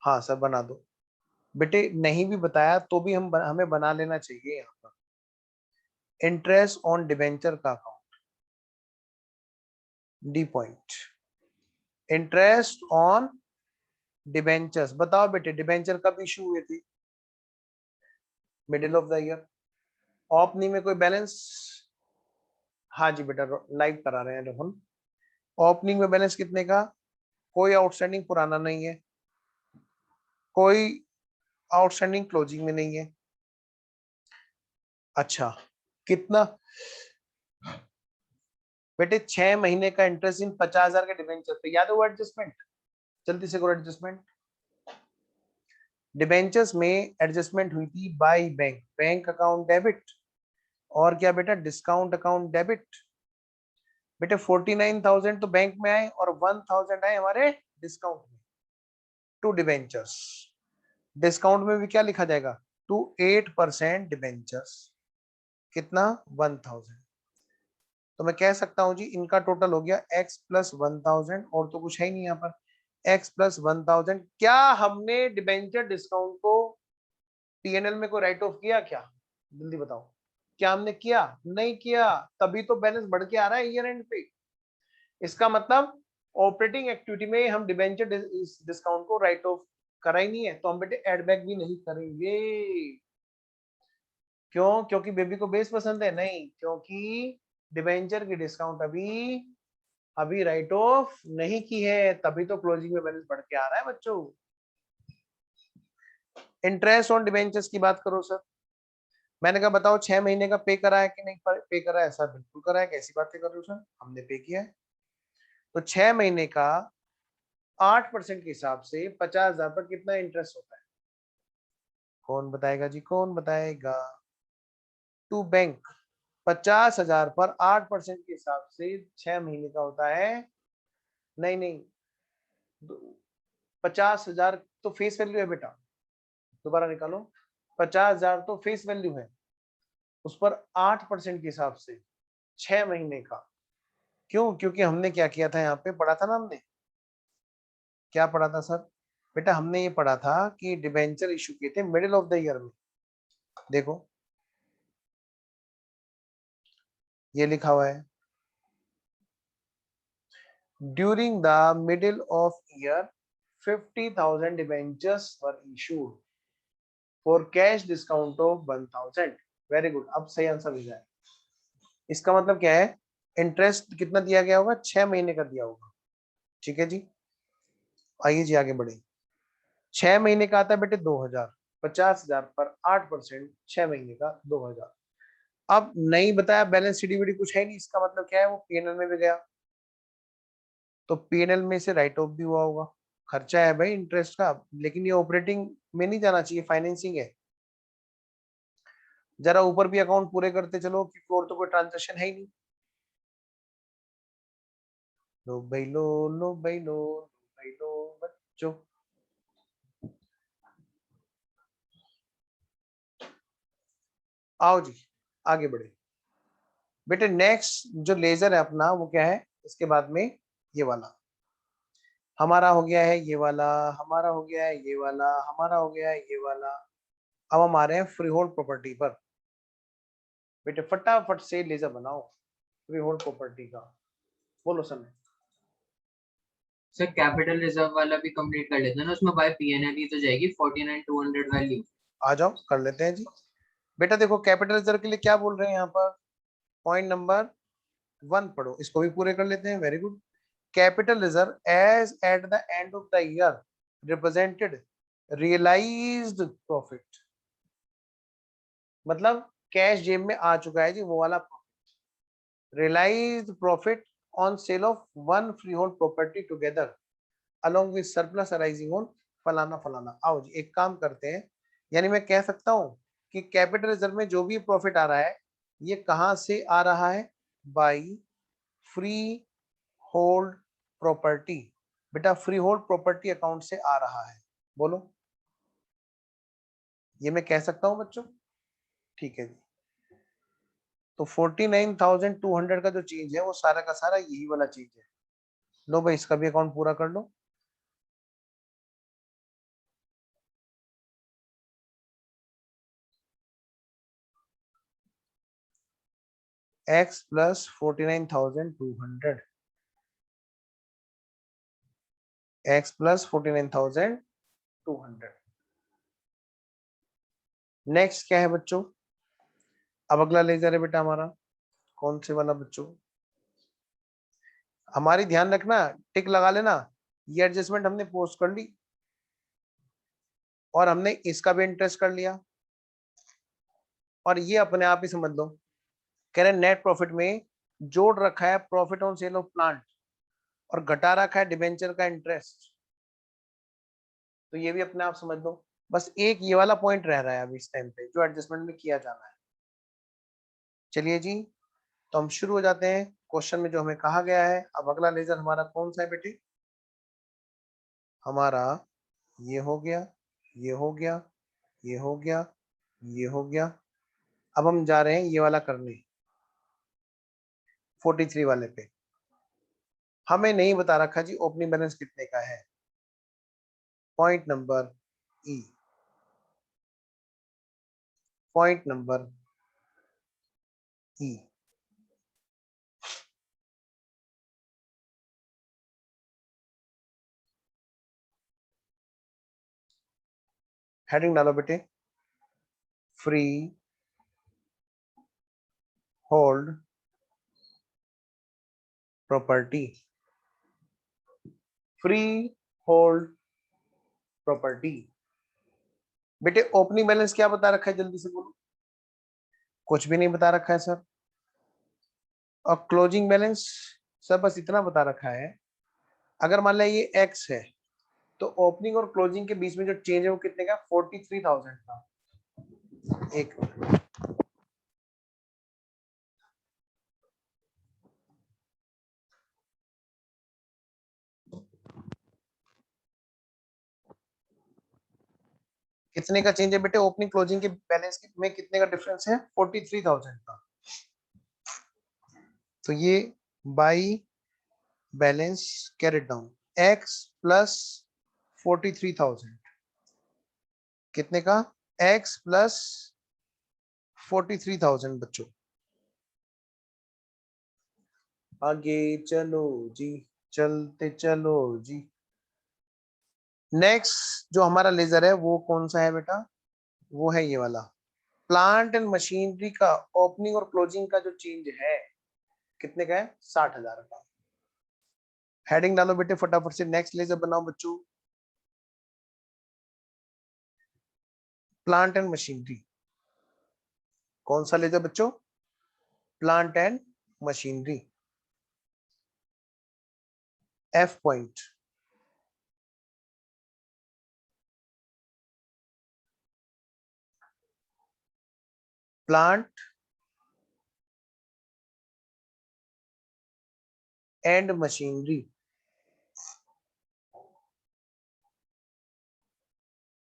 हाँ सर बना दो। बेटे नहीं भी बताया तो भी हमें बना लेना चाहिए यहाँ पर। इंटरेस्ट ऑन डिबेंचर का account, D point. Interest on debentures, बताओ बेटे डिबेंचर कब इशू हुए थे, middle of the year. Opening में कोई बैलेंस, हाँ जी बेटा लाइव करा रहे हैं रोहन। ओपनिंग में बैलेंस कितने का, कोई आउटस्टैंडिंग पुराना नहीं है, कोई आउटस्टैंडिंग क्लोजिंग में नहीं है। अच्छा कितना बेटे? 6 महीने का इंटरेस्ट इन 50,000 के डिबेंचर पे, याद है वो एडजस्टमेंट? जल्दी से करो एडजस्टमेंट। डिबेंचर्स में एडजस्टमेंट हुई थी by bank, bank account debit और क्या बेटा, डिस्काउंट अकाउंट डेबिट। बेटे 49,000 तो बैंक में आए और 1,000 आए हमारे डिस्काउंट में, टू डिबेंचर्स। डिस्काउंट में भी क्या लिखा जाएगा, टू 8% डिबेंचर्स, कितना 1,000। तो मैं कह सकता हूं जी इनका टोटल हो गया x प्लस 1,000, और तो कुछ है ही नहीं यहाँ पर, x प्लस 1,000। क्या हमने डिबेंचर डिस्काउंट को पीएनएल में कोई राइट ऑफ किया क्या? जल्दी बताओ, क्या हमने किया? नहीं किया, तभी तो बैलेंस बढ़ के आ रहा है ईयर एंड पे। इसका मतलब ऑपरेटिंग एक्टिविटी में हम डिबेंचर डिस्काउंट को राइट ऑफ करा ही नहीं है, तो हम बेटे एड बैक भी नहीं करेंगे। क्यों? क्योंकि बेबी को बेस पसंद है? नहीं, क्योंकि डिबेंचर की डिस्काउंट अभी अभी राइट ऑफ नहीं की है, तभी तो क्लोजिंग में बैलेंस बढ़ के आ रहा है बच्चों। इंटरेस्ट ऑन डिबेंचर्स की बात करो सर। मैंने कहा बताओ 6 महीने का पे करा है कि नहीं पे करा है? सर बिल्कुल करा है। कैसी बातें कर रहे हो सर, हमने पे किया है। तो 6 महीने का 8% के हिसाब से 50,000 पर कितना इंटरेस्ट होता है? कौन बताएगा जी, कौन बताएगा? टू बैंक 50,000 पर 8% के हिसाब से 6 महीने का होता है। नहीं नहीं, 50,000 तो फेस वैल्यू है बेटा, दोबारा निकालो। 50,000 तो फेस वैल्यू है, उस पर 8% के हिसाब से 6 महीने का। क्यों? क्योंकि हमने क्या किया था, यहाँ पे पढ़ा था ना हमने, क्या पढ़ा था सर? बेटा हमने ये पढ़ा था कि डिबेंचर इशू किए थे मिडिल ऑफ द ईयर में। देखो ये लिखा हुआ है, during the middle of year 50,000 debentures were issued for cash discount of 1,000। Very good, अब सही आंसर मिल जाए। इसका मतलब क्या है, इंटरेस्ट कितना दिया गया होगा? 6 महीने का दिया होगा। ठीक है जी, आइए जी आगे बढ़े। 6 महीने का आता है बेटे 2,000, 50,000 पर 8%, 6 महीने का 2,000। अब नहीं बताया, बैलेंस शीट कुछ है नहीं, इसका मतलब क्या है, वो पीएनएल में भी गया, तो पीएनएल में से राइट ऑफ भी हुआ होगा। खर्चा है भाई इंटरेस्ट का, लेकिन ये ऑपरेटिंग में नहीं जाना चाहिए, फाइनेंसिंग है। जरा ऊपर भी अकाउंट पूरे करते चलो, क्योंकि और तो कोई ट्रांजेक्शन है ही नहीं। लो भाई लो, लो भाई लो, लो भाई लो बच्चों। आओ जी आगे बढ़े। बेटे नेक्स्ट जो लेजर है अपना, वो क्या है इसके बाद में? ये वाला हमारा हो गया है, ये वाला हमारा हो गया है, ये वाला हमारा हो गया है, ये वाला। अब हम आ रहे हैं फ्री होल्ड प्रॉपर्टी पर। बेटे फटाफट से लेजर बनाओ फ्री होल्ड प्रॉपर्टी का, बोलो समय। सर कैपिटल रिजर्व वाला भी कंप्लीट कर लेते हैं ना, उसमें बाय पीएनएल ही तो जाएगी 49,200 वैल्यू। आ जाओ कर लेते हैं जी। बेटा देखो कैपिटल रिजर्व के लिए क्या बोल रहे हैं यहाँ पर, पॉइंट नंबर 1 पढ़ो, इसको भी पूरे कर लेते हैं। Very good. Capital reserve as at the end of the year represented realised profit, मतलब कैश जेब में आ चुका है जी वो वाला profit. Realised profit on sale of one freehold property together along with surplus arising on फलाना फलाना। आओ जी एक काम करते हैं, यानी मैं कह सकता हूं कि कैपिटल रिजर्व में जो भी प्रॉफिट आ रहा है, ये कहां से आ रहा है? By free hold property. बेटा फ्री होल्ड प्रॉपर्टी अकाउंट से आ रहा है, बोलो। ये मैं कह सकता हूं बच्चों? ठीक है जी। तो 49,200 का जो चीज है वो सारा का सारा यही वाला चीज है। लो भाई इसका भी अकाउंट पूरा कर लो। x plus 49,200, x plus 49,200। Next क्या है बच्चों? अब अगला लेजर है बेटा हमारा, कौन से वाला बच्चों? हमारी ध्यान रखना, टिक लगा लेना, ये एडजस्टमेंट हमने पोस्ट कर ली और हमने इसका भी इंटरेस्ट कर लिया, और ये अपने आप ही समझ लो, कह रहे नेट प्रॉफिट में जोड़ रखा है profit on sale of plant और घटा रखा है डिबेंचर का इंटरेस्ट, तो ये भी अपने आप समझ लो। बस एक ये वाला पॉइंट रह रहा है अभी इस टाइम पे जो एडजस्टमेंट में किया जाना है। चलिए जी, तो हम शुरू हो जाते हैं क्वेश्चन में जो हमें कहा गया है। अब अगला लेजर हमारा कौन सा है बेटे? हमारा ये हो गया, ये हो गया, ये हो गया, ये हो गया। अब हम जा रहे हैं ये वाला करने, 43 वाले पे। हमें नहीं बता रखा जी ओपनिंग बैलेंस कितने का है। पॉइंट नंबर ई, पॉइंट नंबर ई, हेडिंग डालो बेटे, free hold property, free hold property. बेटे ओपनिंग बैलेंस क्या बता रखा है, जल्दी से बोलो। कुछ भी नहीं बता रखा है सर। और क्लोजिंग बैलेंस सर बस इतना बता रखा है, अगर मान लिया ये एक्स है तो ओपनिंग और क्लोजिंग के बीच में जो चेंज है वो कितने का? 43,000 का। एक कितने का चेंज है बेटे? ओपनिंग क्लोजिंग के बैलेंस में कितने का डिफरेंस है? 43,000 का। तो ये by balance carried down X plus 43,000 कितने का? एक्स प्लस 43,000 बच्चों। आगे चलो जी, चलते चलो जी। नेक्स्ट जो हमारा लेजर है वो कौन सा है बेटा? वो है ये वाला। प्लांट एंड मशीनरी का ओपनिंग और क्लोजिंग का जो चेंज है कितने का है? 60,000 का। हेडिंग डालो बेटे फटाफट से, नेक्स्ट लेजर बनाओ बच्चों। प्लांट एंड मशीनरी, कौन सा लेजर बच्चों? Plant and machinery. F point, plant and machinery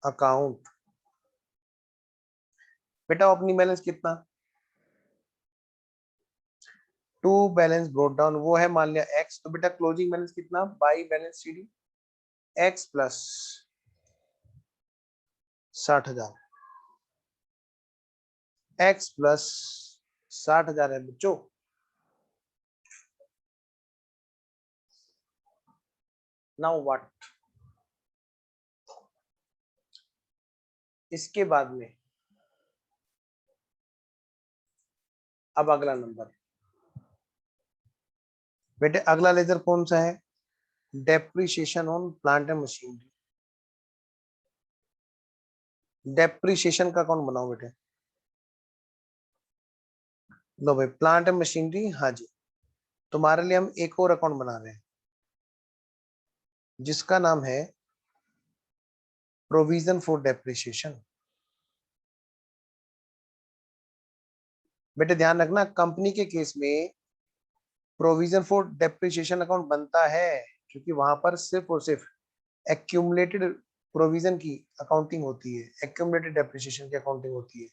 account. बेटा ओपनिंग बैलेंस कितना? टू बैलेंस ब्रोट डाउन वो है मान लिया एक्स, तो बेटा क्लोजिंग बैलेंस कितना? By balance sheet x plus 60,000, x plus 60,000 है बच्चों। Now what? इसके बाद में अब अगला नंबर बेटे, अगला लेजर कौन सा है? Depreciation on plant and machinery. Depreciation का अकाउंट बनाओ बेटे। लो भाई, प्लांट एंड मशीनरी, हाँ जी। तुम्हारे लिए हम एक और अकाउंट बना रहे हैं जिसका नाम है प्रोविजन फॉर डेप्रिसिएशन। बेटे ध्यान रखना, कंपनी के केस में प्रोविजन फॉर डेप्रिसिएशन अकाउंट बनता है क्योंकि वहां पर सिर्फ और सिर्फ एक्यूमुलेटेड प्रोविजन की अकाउंटिंग होती है, एक्यूमुलेटेड डेप्रिसिएशन की अकाउंटिंग होती है।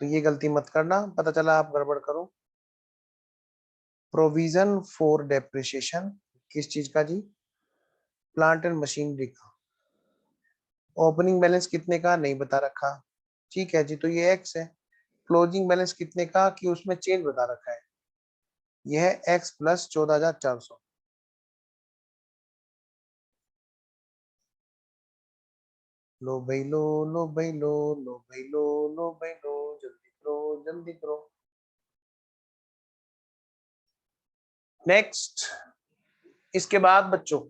तो ये गलती मत करना, पता चला आप गड़बड़ करो। प्रोविजन फॉर डेप्रिसिएशन किस चीज का जी? प्लांट एंड मशीनरी का। ओपनिंग बैलेंस कितने का? नहीं बता रखा। ठीक है जी, तो ये एक्स है। क्लोजिंग बैलेंस कितने का कि उसमें चेंज बता रखा है, यह है एक्स प्लस 14,400। लो भाई लो भाई लो भाई लो भाई लो, जल्दी करो जल्दी करो। नेक्स्ट, इसके बाद बच्चों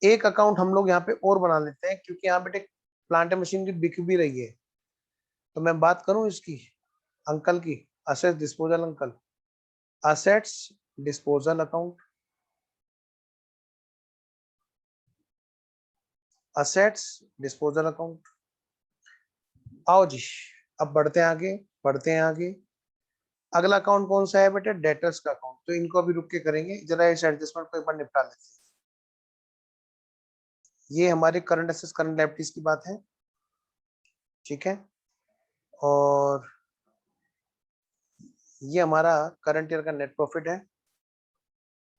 एक अकाउंट हम लोग यहाँ पे और बना लेते हैं क्योंकि यहाँ बेटे प्लांट एंड मशीनरी बिक भी रही है। तो मैं बात करूं इसकी, अंकल की, assets disposal uncle, assets disposal account, assets disposal account. आओ जी, अब बढ़ते हैं आगे, बढ़ते हैं आगे। अगला अकाउंट कौन सा है बेटे? डेटर्स का अकाउंट। तो इनको अभी रुक के करेंगे, जरा इस एडजस्टमेंट को एक बार निपटा लेते हैं। ये हमारे करंट एसेट्स करंट लायबिलिटीज की बात है, ठीक है। और ये हमारा करंट ईयर का नेट प्रॉफिट है।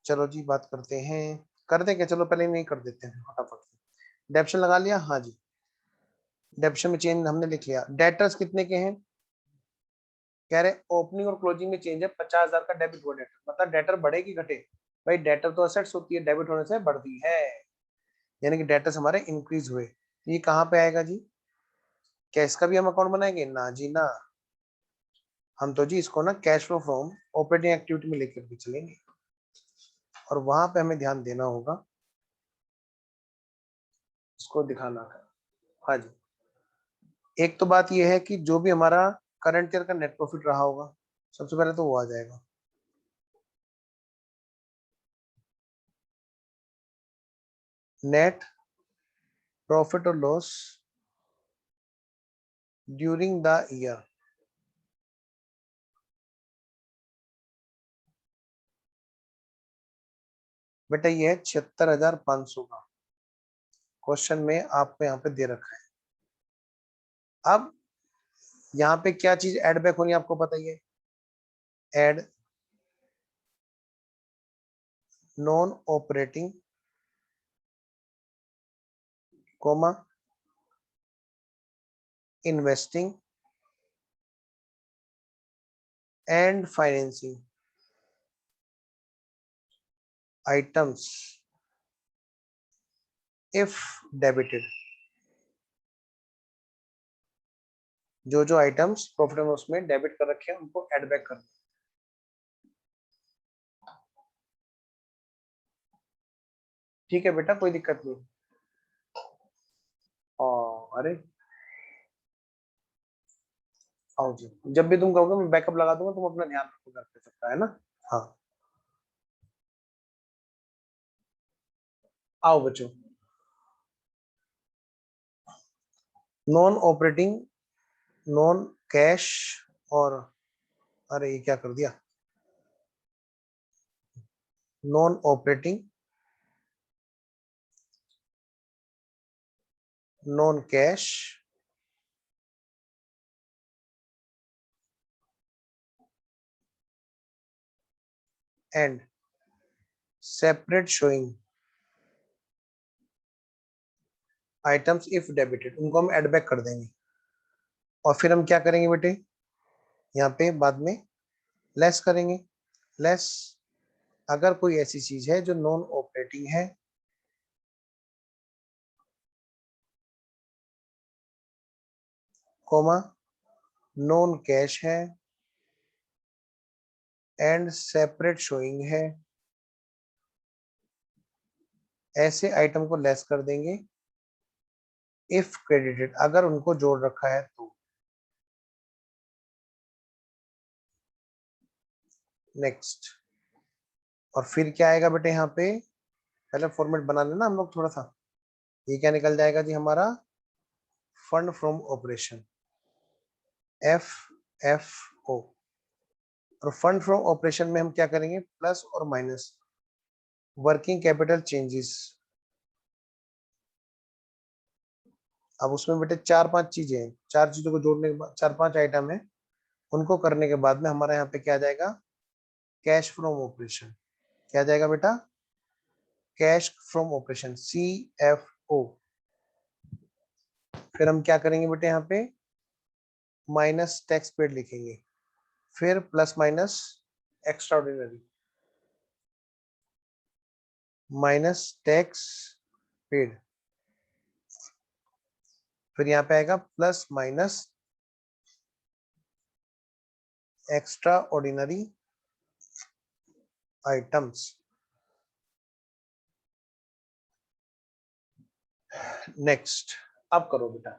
चलो जी बात करते हैं, कर दें क्या? चलो पहले नहीं कर देते हैं फटाफट से। डेप्शन लगा लिया, हाँ जी। डेप्शन में चेंज हमने लिख लिया। डेटर्स कितने के हैं? कह रहे ओपनिंग और क्लोजिंग में चेंज है, 50,000 का डेबिट हुआ डेटर। मतलब डेटर बढ़े कि घटे? भाई डेटर तो असेट्स होती है, डेबिट होने से बढ़ती है, यानी कि डेटर्स हमारे इंक्रीज हुए। ये कहाँ पे आएगा जी? क्या इसका भी हम अकाउंट बनाएंगे? ना जी ना, हम तो जी इसको ना cash flow from operating activity में लेकर के चलेंगे, और वहां पे हमें ध्यान देना होगा, इसको दिखाना है। हाँ जी, एक तो बात यह है कि जो भी हमारा करंट ईयर का नेट प्रॉफिट रहा होगा, सबसे पहले तो वो आ जाएगा। नेट प्रॉफिट और लॉस ड्यूरिंग द ईयर, बेटा ये है 76,500 का। क्वेश्चन में आपको यहाँ पे दे रखा है। अब यहाँ पे क्या चीज ऐड बैक होनी है आपको पता ही है, add non operating comma investing and financing items if debited. जो जो आइटम्स प्रॉफिट एंड लॉस में डेबिट कर रखे हैं उनको ऐड बैक करना। ठीक है बेटा, कोई दिक्कत नहीं। अरे आओ जी, जब भी तुम कहोगे मैं बैकअप लगा दूंगा, तुम अपना ध्यान रखो घर पे सबका, है ना? हाँ आओ बच्चों, नॉन ऑपरेटिंग, नॉन कैश, और अरे ये क्या कर दिया, non operating, non cash and separate showing items if debited, उनको हम ऐड बैक कर देंगे। और फिर हम क्या करेंगे बेटे, यहाँ पे बाद में लेस करेंगे। लेस अगर कोई ऐसी चीज है जो नॉन ऑपरेटिंग है, कोमा नॉन कैश है एंड सेपरेट शोइंग है, ऐसे आइटम को लेस कर देंगे इफ क्रेडिटेड, अगर उनको जोड़ रखा है तो। नेक्स्ट, और फिर क्या आएगा बेटे यहाँ पे, पहले फॉर्मेट बना लेना हम लोग थोड़ा सा। ये क्या निकल जाएगा जी हमारा, fund from operation, F F O. और फंड फ्रॉम ऑपरेशन में हम क्या करेंगे, प्लस और माइनस वर्किंग कैपिटल चेंजेस। अब उसमें बेटे 4-5 चीजें हैं, 4 चीजों को जोड़ने के बाद 4-5 आइटम है, उनको करने के बाद में हमारा यहाँ पे क्या आ जाएगा, कैश फ्रॉम ऑपरेशन। क्या आ जाएगा बेटा, cash from operation, C F O. फिर हम क्या करेंगे बेटे, यहाँ पे माइनस टैक्स पेड लिखेंगे, फिर plus minus extra ordinary, minus tax paid, फिर यहाँ पे आएगा plus minus extra ordinary items. Next, अब करो बेटा,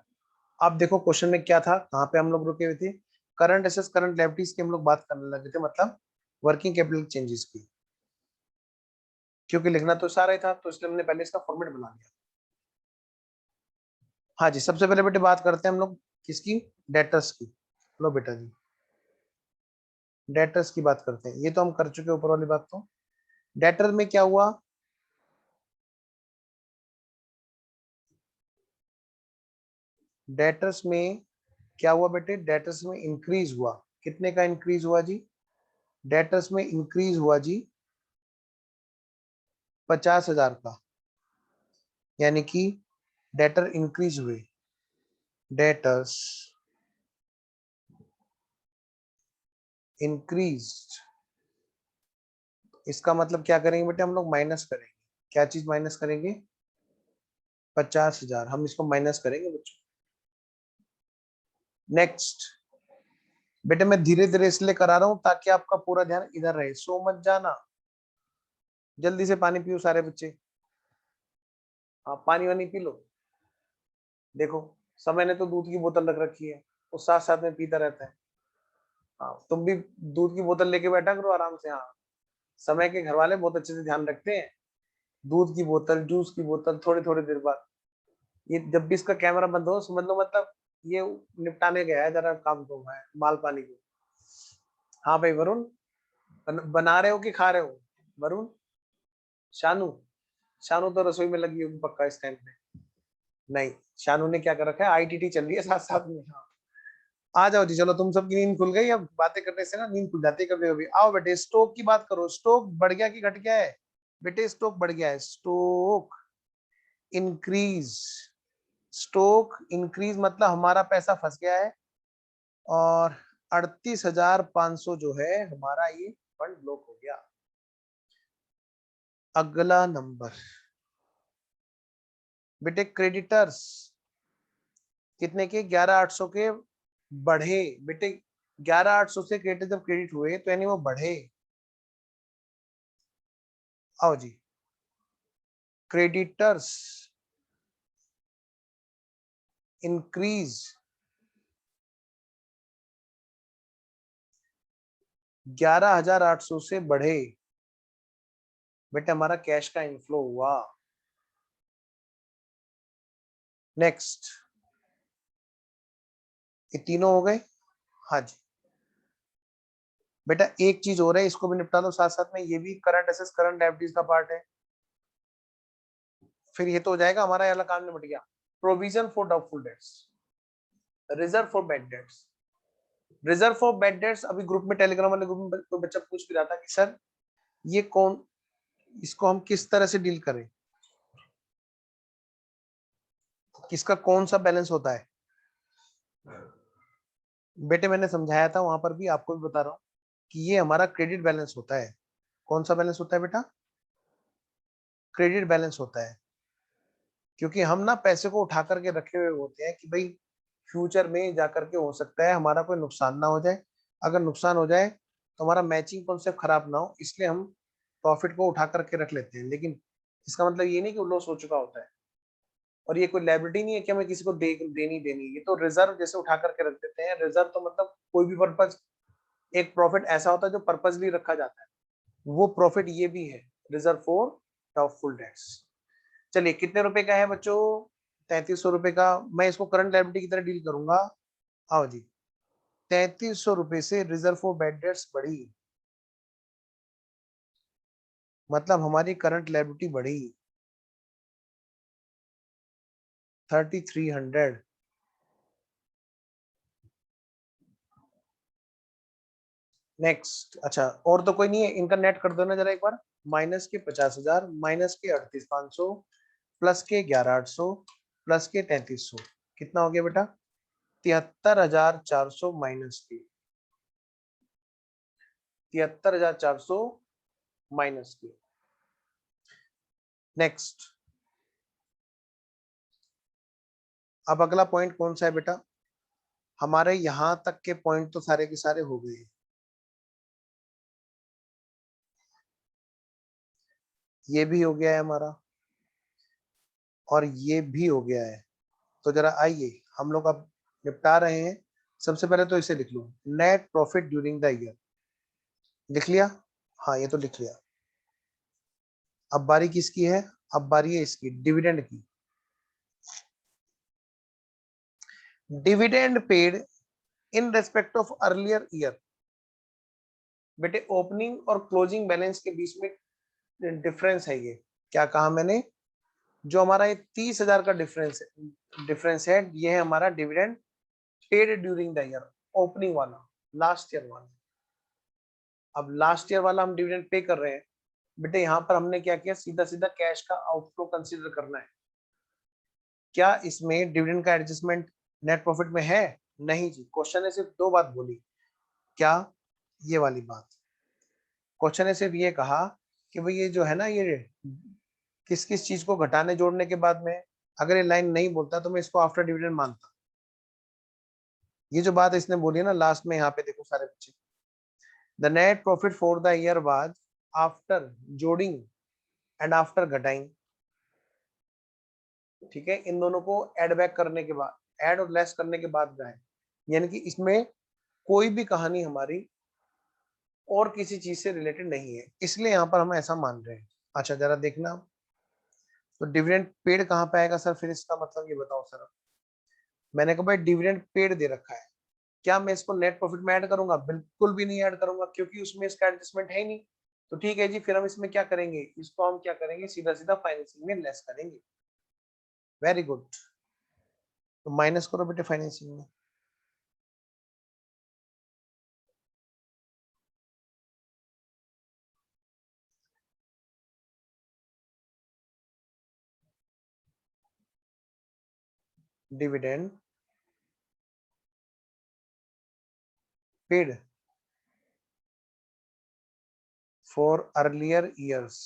अब देखो क्वेश्चन में क्या था, कहाँ पे हम लोग रुके हुए थे, करंट एसेट्स करंट लायबिलिटीज की हम लोग बात करने लगे थे, मतलब वर्किंग कैपिटल चेंजेस की, क्योंकि लिखना तो सारा ही था तो इसलिए हमने पहले इसका फॉर्मेट बना लिया। हाँ जी, सबसे पहले बेटे बात करते हैं हम लोग किसकी, डेटर्स की। लो बेटा जी, डेटर्स की बात करते हैं, ये तो हम कर चुके ऊपर वाली बात। तो डेटर में क्या हुआ, डेटर्स में क्या हुआ बेटे, डेटर्स में इंक्रीज हुआ, कितने का इंक्रीज हुआ जी, डेटर्स में इंक्रीज हुआ जी 50,000 का, यानी कि डेटर इंक्रीज हुए, डेटर्स इंक्रीज्ड। इसका मतलब क्या करेंगे बेटे, हम लोग माइनस करेंगे, क्या चीज माइनस करेंगे, 50,000, हम इसको माइनस करेंगे बच्चों। नेक्स्ट बेटे, मैं धीरे धीरे इसलिए करा रहा हूं ताकि आपका पूरा ध्यान इधर रहे, सो मत जाना। जल्दी से पानी पियो सारे बच्चे, हाँ पानी वानी पी लो। देखो समय ने तो दूध की बोतल रख रखी है, वो साथ साथ में पीता रहता है। हाँ तुम भी दूध की बोतल लेके बैठा करो आराम से। हाँ समय के घर वाले बहुत अच्छे से ध्यान रखते हैं, दूध की बोतल जूस की बोतल थोड़ी थोड़ी देर बाद। ये जब भी इसका कैमरा बंद हो समझ लो मतलब ये निपटाने गया है जरा काम को, है माल पानी को। हाँ भाई वरुण, बना रहे हो कि खा रहे हो, वरुण, शानू, शानू तो रसोई में लगी होगी पक्का इस टाइम पे। नहीं, शानू ने क्या कर रखा है, आईटीटी चल रही है साथ साथ में। हाँ आ जाओ जी, चलो तुम सबकी नींद खुल गई, अब बातें करने से ना नींद खुल जाती है कभी कभी। आओ बेटे स्टॉक की बात करो, स्टॉक बढ़ गया कि घट गया है, बेटे स्टॉक बढ़ गया है, स्टॉक इंक्रीज, स्टॉक इंक्रीज मतलब हमारा पैसा फंस गया है, और 38,500 जो है हमारा ये फंड ब्लॉक हो गया। अगला नंबर बेटे क्रेडिटर्स, कितने के, 11,800 के बढ़े बेटे, 11,800 से क्रेडिट जब क्रेडिट हुए तो यानी वो बढ़े। आओ जी, क्रेडिटर्स इंक्रीज, 11,800 से बढ़े, बेटे हमारा कैश का इनफ्लो हुआ। नेक्स्ट, ये तीनों हो गए। हाँ जी बेटा एक चीज हो रहा है, इसको भी निपटा दो साथ साथ में, ये भी करंट एसेट्स करंट लायबिलिटीज का पार्ट है, फिर ये तो हो जाएगा हमारा, ये वाला काम निपट गया। Provision for doubtful debts, reserve for bad debts, reserve for bad debts, अभी ग्रुप में टेलीग्राम वाले ग्रुप में कोई बच्चा पूछ भी रहा था कि सर ये कौन, इसको हम किस तरह से डील करें, किसका कौन सा बैलेंस होता है। बेटे मैंने समझाया था वहां पर भी, आपको भी बता रहा हूँ कि ये हमारा क्रेडिट बैलेंस होता है। कौन सा बैलेंस होता है बेटा, क्रेडिट बैलेंस होता है, क्योंकि हम ना पैसे को उठा करके रखे हुए होते हैं कि भाई फ्यूचर में जाकर के हो सकता है हमारा कोई नुकसान ना हो जाए, अगर नुकसान हो जाए तो हमारा मैचिंग कॉन्सेप्ट खराब ना हो, इसलिए हम प्रॉफिट को उठा करके रख लेते हैं। लेकिन इसका मतलब ये नहीं कि वो लॉस हो चुका होता है, और ये कोई लायबिलिटी नहीं है कि हमें किसी को देनी देनी, ये तो रिजर्व जैसे उठा करके रख देते हैं। रिजर्व तो मतलब कोई भी पर्पज, एक प्रॉफिट ऐसा होता है जो पर्पजली रखा जाता है, वो प्रॉफिट ये भी है, रिजर्व फॉर डाउटफुल डेट्स। चलिए कितने रुपए का है बच्चों, 3300 रुपए का, मैं इसको करंट लायबिलिटी की तरह डील करूंगा। आओ जी, 3300 रुपए से रिजर्व फॉर बैड डेट्स बढ़ी, मतलब हमारी करंट लायबिलिटी बढ़ी 3300। नेक्स्ट, अच्छा और तो कोई नहीं है, इनका नेट कर दो ना जरा एक बार, माइनस के 50,000 माइनस के 38,500 प्लस के 11,800 प्लस के 3300, कितना हो गया बेटा, 73,400 माइनस के 73,400 माइनस के। नेक्स्ट, अब अगला पॉइंट कौन सा है बेटा, हमारे यहां तक के पॉइंट तो सारे के सारे हो गए, ये भी हो गया है हमारा और ये भी हो गया है। तो जरा आइए हम लोग अब निपटा रहे हैं। सबसे पहले तो इसे लिख लो, net profit during the year. लिख लिया? हाँ ये तो लिख लिया। अब बारी किसकी है? अब बारी है इसकी, डिविडेंड की। Dividend paid in respect of earlier year. बेटे ओपनिंग और क्लोजिंग बैलेंस के बीच में डिफरेंस है ये। क्या कहा मैंने? जो हमारा ये 30,000 का डिफरेंस है, ये है हमारा dividend paid during the year, opening वाला, लास्ट ईयर वाला। अब लास्ट ईयर वाला हम डिविडेंड पे कर रहे हैं। बेटे यहाँ पर हमने क्या किया, सीधा सीधा कैश का आउटफ्लो कंसीडर करना है। क्या इसमें डिविडेंड का एडजस्टमेंट नेट प्रॉफिट में है? नहीं जी। क्वेश्चन ने सिर्फ दो बात बोली। क्या? ये वाली बात। क्वेश्चन ने सिर्फ ये कहा कि भाई ये जो है ना, ये किस किस चीज को घटाने जोड़ने के बाद में, अगर ये लाइन नहीं बोलता तो मैं इसको आफ्टर डिविडेंड मानता। ये जो बात इसने बोली है ना लास्ट में, यहाँ पे देखो सारे बच्चे, the net profit for the year बाद आफ्टर जोड़िंग एंड आफ्टर घटाइंग। ठीक है, इन दोनों को ऐड बैक करने के बाद, ऐड और लेस करने के बाद जाए, यानी कि इसमें कोई भी कहानी हमारी और किसी चीज से रिलेटेड नहीं है, इसलिए यहाँ पर हम ऐसा मान रहे हैं। अच्छा जरा देखना, तो डिविडेंड पेड कहाँ पे आएगा सर? फिर इसका मतलब ये बताओ सर। मैंने कहा भाई डिविडेंड पेड दे रखा है, क्या मैं इसको नेट प्रॉफिट में ऐड करूंगा? बिल्कुल भी नहीं ऐड करूंगा, क्योंकि उसमें इसका एडजस्टमेंट है ही नहीं। तो ठीक है जी, फिर हम इसमें क्या करेंगे, इसको हम क्या करेंगे, सीधा सीधा फाइनेंसिंग में लेस करेंगे। Very good. तो माइनस करो बेटे फाइनेंसिंग में। Dividend paid for earlier years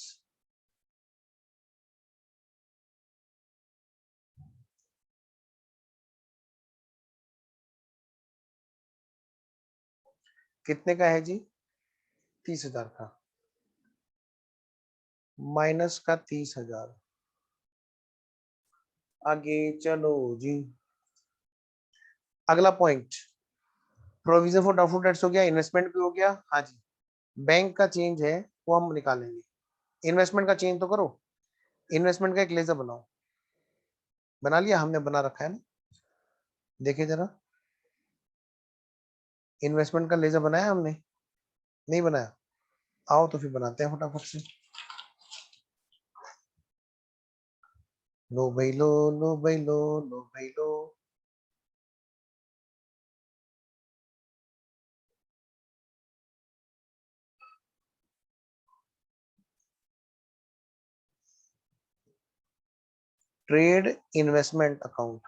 कितने का है जी? 30,000 का, माइनस का 30,000। आगे चलो जी। अगला point, provision for doubtful debts हो गया, इन्वेस्टमेंट भी हो गया। हाँ जी, बैंक का चेंज है वो हम निकालेंगे। इन्वेस्टमेंट का चेंज तो करो। इन्वेस्टमेंट का एक लेजर बनाओ। बना लिया? हमने बना रखा है ना, देखिए जरा। इन्वेस्टमेंट का लेजर बनाया हमने? नहीं बनाया? आओ तो फिर बनाते हैं फटाफट से। लो भाई लो, लो भाई लो, लो भाई लो। Trade investment account,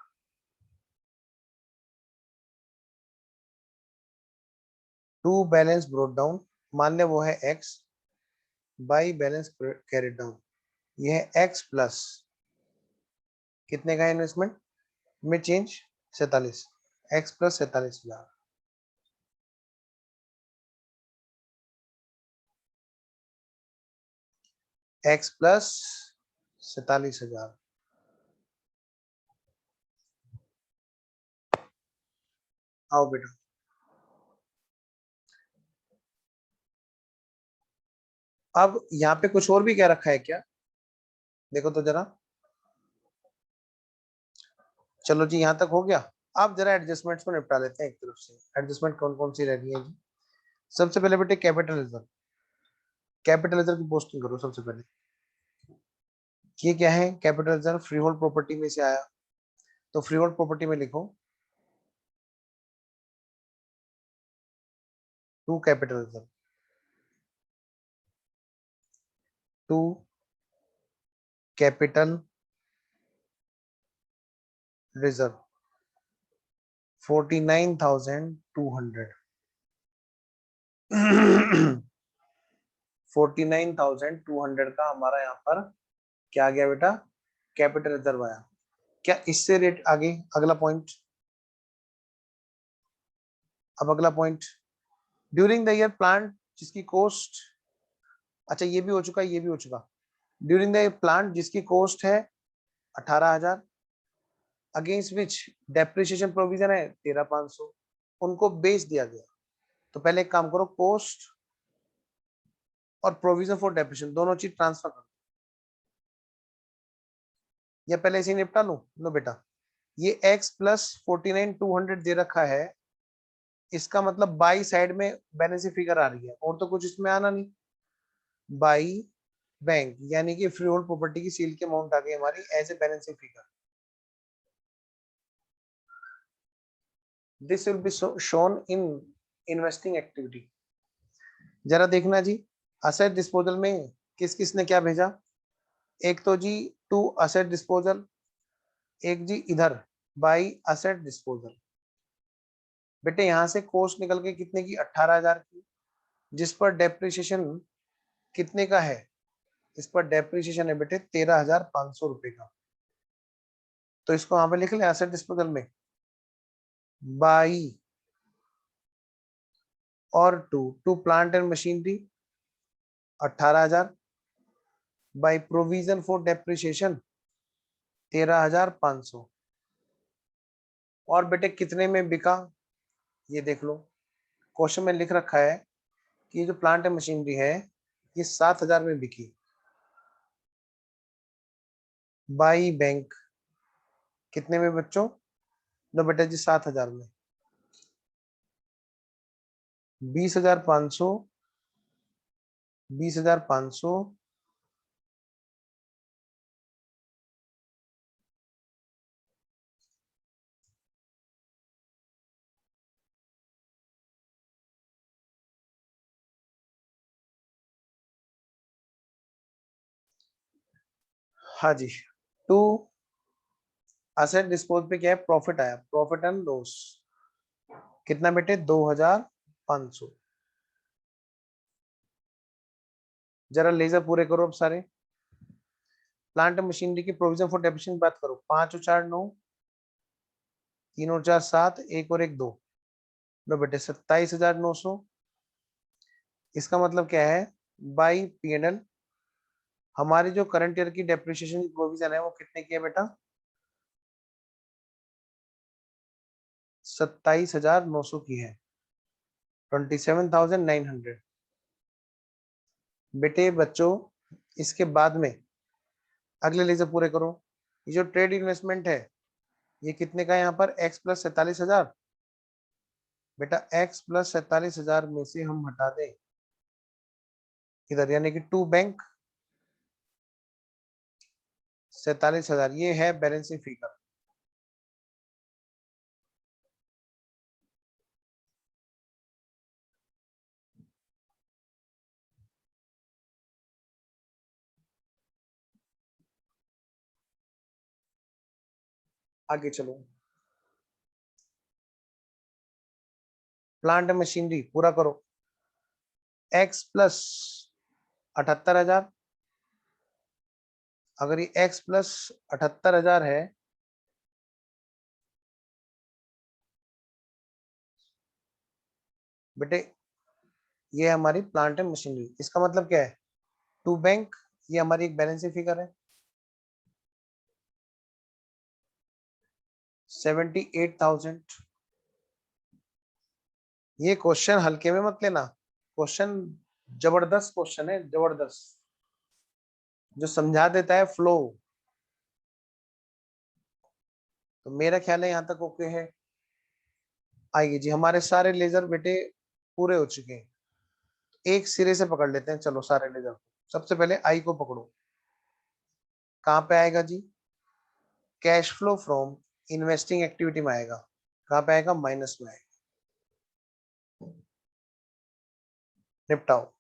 to balance brought down, मान ले वो है X, by balance carried down, ये है एक्स प्लस कितने का इन्वेस्टमेंट में change, 47, X plus 47,000। X plus 47,000। आओ बेटा, अब यहाँ पे कुछ और भी क्या रखा है क्या? देखो तो जरा। चलो जी, यहाँ तक हो गया। अब जरा एडजस्टमेंट्स को निपटा लेते हैं एक तरफ से। एडजस्टमेंट कौन कौन सी रह रही है जी? सबसे पहले बेटे कैपिटल रिजर्व, कैपिटल रिजर्व की पोस्टिंग करो सबसे पहले। ये क्या है? Capital reserve freehold property में से आया, तो फ्री होल्ड प्रॉपर्टी में लिखो to capital reserve, to capital reserve 49,200। 49,200 का हमारा यहाँ पर क्या आ गया बेटा? कैपिटल रिजर्व आया। क्या इससे रेट आगे? अगला पॉइंट, अब अगला point, during the year plant जिसकी कॉस्ट, अच्छा ये भी हो चुका, ये भी हो चुका। ड्यूरिंग द ईयर प्लांट जिसकी कॉस्ट है 18,000, अगेंस्ट विच डेप्रिसिएशन प्रोविजन है 13,500, उनको बेच दिया गया। तो पहले एक काम करो, कॉस्ट और प्रोविजन फॉर डेप्रिसिएशन दोनों चीज ट्रांसफर करो, या पहले इसे निपटा लो। लो बेटा, ये x प्लस 49,200 दे रखा है, इसका मतलब बाई साइड में बैलेंस फिगर आ रही है, और तो कुछ इसमें आना नहीं। बाई बैंक यानी कि फ्री होल्ड प्रॉपर्टी की सेल की अमाउंट आ गई हमारी as a balancing figure. This will be shown in investing activity. जरा देखना जी, असेट डिस्पोजल में किस किस ने क्या भेजा। एक तो जी टू असेट डिस्पोजल, एक जी इधर बाई असेट डिस्पोजल। बेटे यहां से कॉस्ट निकल के कितने की, 18,000 की, जिस पर डेप्रिसिएशन कितने का है, इस पर डेप्रिसिएशन है बेटे 13,500 रुपए का। तो इसको वहां पे लिख ले एसेट डिस्पोजल में, बाई और to plant and machinery 18,000, by provision for depreciation 13,500। और बेटे कितने में बिका, ये देख लो, क्वेश्चन में लिख रखा है कि जो प्लांट एंड मशीनरी है ये 7,000 में बिकी। बाई बैंक कितने में बच्चों, लो बेटा जी 7,000 में, 20,500, 20,500 हाँ जी, टू असेट डिस्पोज पे क्या है, प्रॉफिट आया, प्रॉफिट एंड लॉस कितना बेटे, 2,500। जरा लेजर पूरे करो अब सारे। प्लांट मशीनरी की प्रोविजन फॉर डेप्रिसिएशन बात करो, 5 और 4 9, 3 और 4 7, 1 और 1 2, लो बेटे 27,900। इसका मतलब क्या है, बाई P&L हमारी जो करंट ईयर की डेप्रिसिएशन प्रोविजन है वो कितने की है बेटा, 27,900 की है, 27,900। बेटे बच्चों इसके बाद में अगले लेजर पूरे करो। ये जो ट्रेड इन्वेस्टमेंट है ये कितने का है, यहाँ पर x प्लस 47,000। बेटा x प्लस 47,000 में से हम हटा दें इधर, यानी कि टू बैंक 47,000, ये है बैलेंसिंग फिगर। आगे चलो, प्लांट मशीनरी पूरा करो, x प्लस 78,000। अगर ये x प्लस 78,000 है, बेटे ये हमारी प्लांट एंड मशीनरी, इसका मतलब क्या है, टू बैंक, ये हमारी एक बैलेंसिंग फिगर है, 78,000। ये क्वेश्चन हल्के में मत लेना, क्वेश्चन जबरदस्त क्वेश्चन है, जबरदस्त, जो समझा देता है फ्लो। तो मेरा ख्याल है यहाँ तक ओके है। आइए जी, हमारे सारे लेजर बेटे पूरे हो चुके हैं, एक सिरे से पकड़ लेते हैं, चलो सारे लेजर। सबसे पहले आई को पकड़ो, कहाँ पे आएगा जी, cash flow from investing activity में आएगा, कहाँ पे आएगा, माइनस में आएगा। निपटाओ,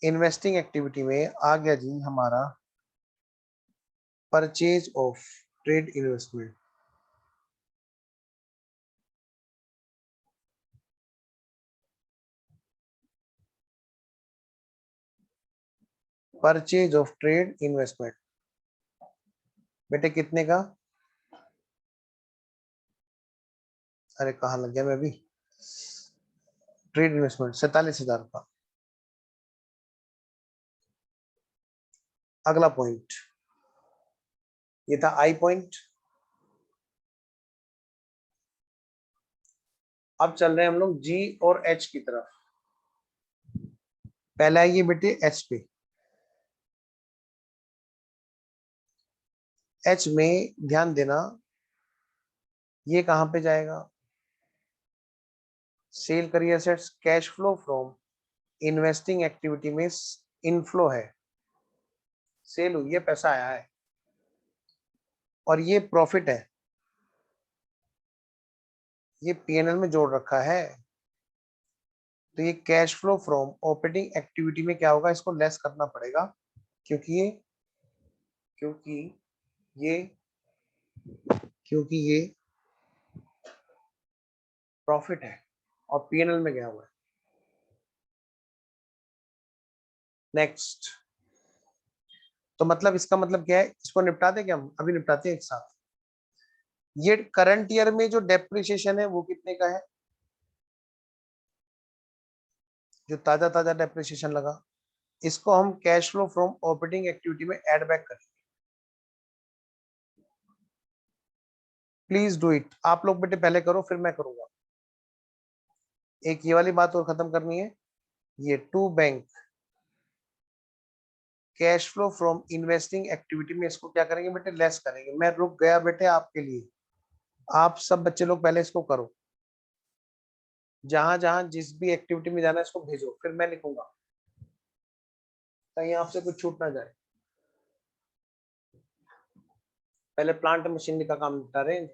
इन्वेस्टिंग एक्टिविटी में आ गया जी हमारा purchase of trade investment, purchase of trade investment बेटे कितने का, अरे कहाँ लग गया मैं अभी, ट्रेड इन्वेस्टमेंट 47,000 का। अगला पॉइंट, ये था आई पॉइंट, अब चल रहे हैं हम लोग जी और एच की तरफ। पहला है ये बेटे एच पे। एच में ध्यान देना, ये कहां पे जाएगा? सेल करिए assets, cash flow from investing activity में इनफ्लो है, सेल हुई है, पैसा आया है, और ये प्रॉफिट है, ये पीएनएल में जोड़ रखा है। तो ये cash flow from operating activity में क्या होगा, इसको लेस करना पड़ेगा, क्योंकि ये क्योंकि ये क्योंकि ये प्रॉफिट है और पीएनएल में गया हुआ है। नेक्स्ट, तो मतलब इसका मतलब क्या है, इसको निपटा दें क्या हम? अभी निपटाते हैं एक साथ। ये करंट ईयर में जो डेप्रिसिएशन है वो कितने का है, जो ताजा ताजा डेप्रिसिएशन लगा, इसको हम cash flow from operating activity में ऐड बैक करेंगे। Please do it. आप लोग बेटे पहले करो, फिर मैं करूंगा। एक ये वाली बात और खत्म करनी है। ये to bank cash flow from investing activity में इसको क्या करेंगे बेटे, लेस करेंगे। मैं रुक गया बेटे आपके लिए, आप सब बच्चे लोग पहले इसको करो। जहां जहां जिस भी एक्टिविटी में जाना है इसको भेजो, फिर मैं लिखूंगा, कहीं आपसे कुछ छूट ना जाए। पहले प्लांट मशीनरी का काम निपटा रहे हैं।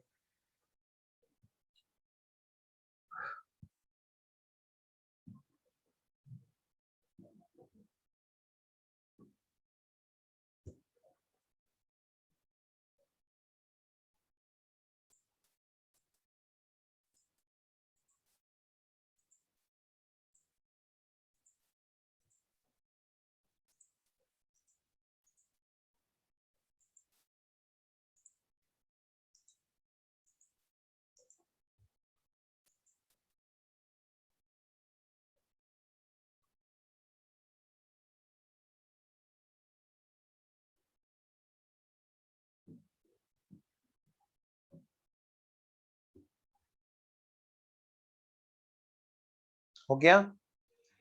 हो गया?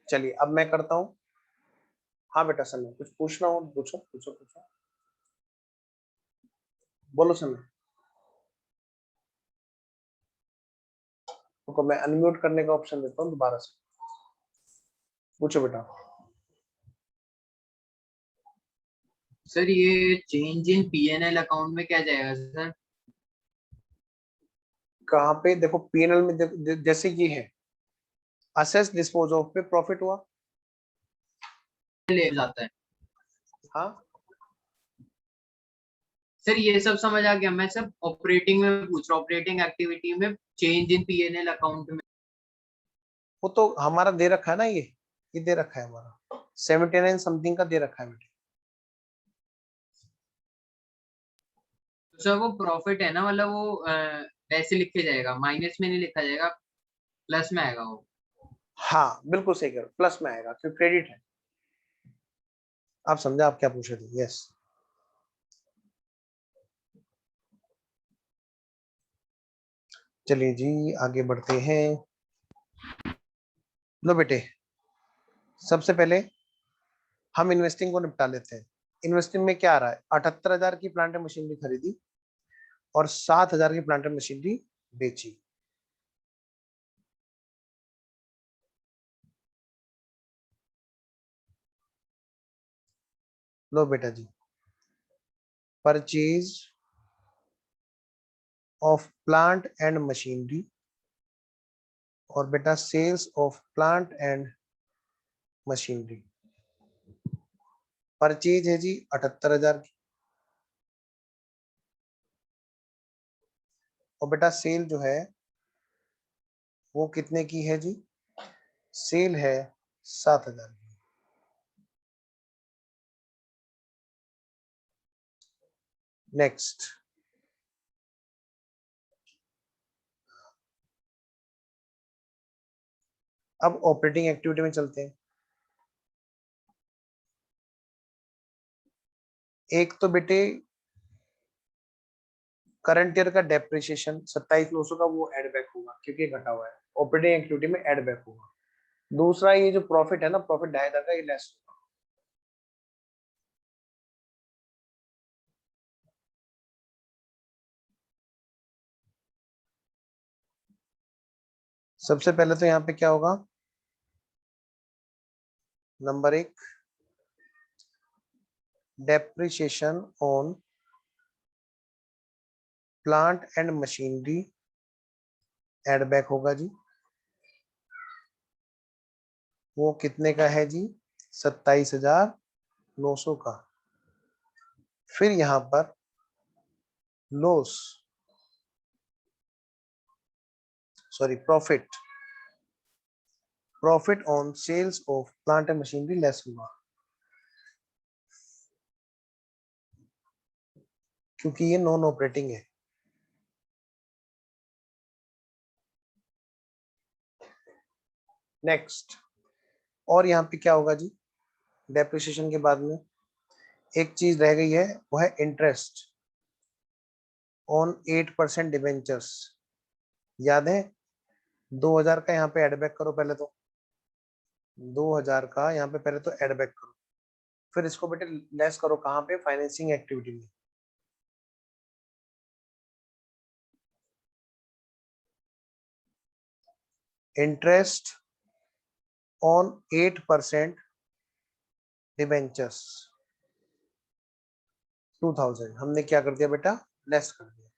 चलिए अब मैं करता हूँ। हाँ बेटा समय, कुछ पूछना हो पूछो पूछो पूछो, बोलो समय। रुको मैं अनम्यूट करने का ऑप्शन देता हूँ दोबारा से, पूछो बेटा। सर ये चेंज इन पीएनएल अकाउंट में क्या जाएगा सर? कहाँ पे देखो, पीएनएल में जैसे ये है असेस डिस्पोज ऑफ पे प्रॉफिट हुआ। ले जाता है हाँ सर, ये सब समझ आ गया। मैं सब ऑपरेटिंग में पूछ रहा हूँ, ऑपरेटिंग एक्टिविटी में चेंज इन पीएनएल अकाउंट में। वो तो हमारा दे रखा है ना, ये दे रखा है हमारा 79 समथिंग का दे रखा है बेटे। तो सर वो प्रॉफिट है ना, मतलब वो ऐसे लिखे जाएगा, माइनस में नहीं लिखा जाएगा, प्लस में आएगा वो। हाँ बिल्कुल सही करो, प्लस में आएगा क्योंकि क्रेडिट है। आप समझा आप क्या पूछ रहे थे? यस। चलिए जी आगे बढ़ते हैं। लो बेटे, सबसे पहले हम इन्वेस्टिंग को निपटा लेते हैं। इन्वेस्टिंग में क्या आ रहा है, 78,000 की प्लांट मशीनरी खरीदी और 7,000 की प्लांट मशीनरी बेची। लो बेटा जी, purchase of plant and machinery और बेटा sales of plant and machinery. Purchase है जी 78,000 की, और बेटा सेल जो है वो कितने की है जी, सेल है 7,000 की। नेक्स्ट, अब ऑपरेटिंग एक्टिविटी में चलते हैं। एक तो बेटे करंट ईयर का डेप्रिसिएशन 27,900 का, वो एड बैक होगा क्योंकि घटा हुआ है। ऑपरेटिंग एक्टिविटी में एड बैक होगा। दूसरा ये जो प्रॉफिट है ना, प्रॉफिट 2,500 का, ये लेस होगा। सबसे पहले तो यहाँ पे क्या होगा, number 1 depreciation on plant and machinery add back होगा जी। वो कितने का है जी, 27,900 का। फिर यहाँ पर loss, sorry profit, profit on sales of plant and machinery less होगा, क्योंकि ये नॉन ऑपरेटिंग है। नेक्स्ट, और यहाँ पे क्या होगा जी, डेप्रिसिएशन के बाद में एक चीज रह गई है, वो है इंटरेस्ट ऑन 8% डिबेंचर्स। याद है, 2,000 का यहाँ पे एडबैक करो पहले तो, 2,000 का यहाँ पे पहले तो एडबैक करो, फिर इसको बेटे लेस करो कहाँ पे, फाइनेंसिंग एक्टिविटी में। इंटरेस्ट ऑन 8% डिबेंचर्स 2,000 हमने क्या कर दिया बेटा, लेस कर दिया।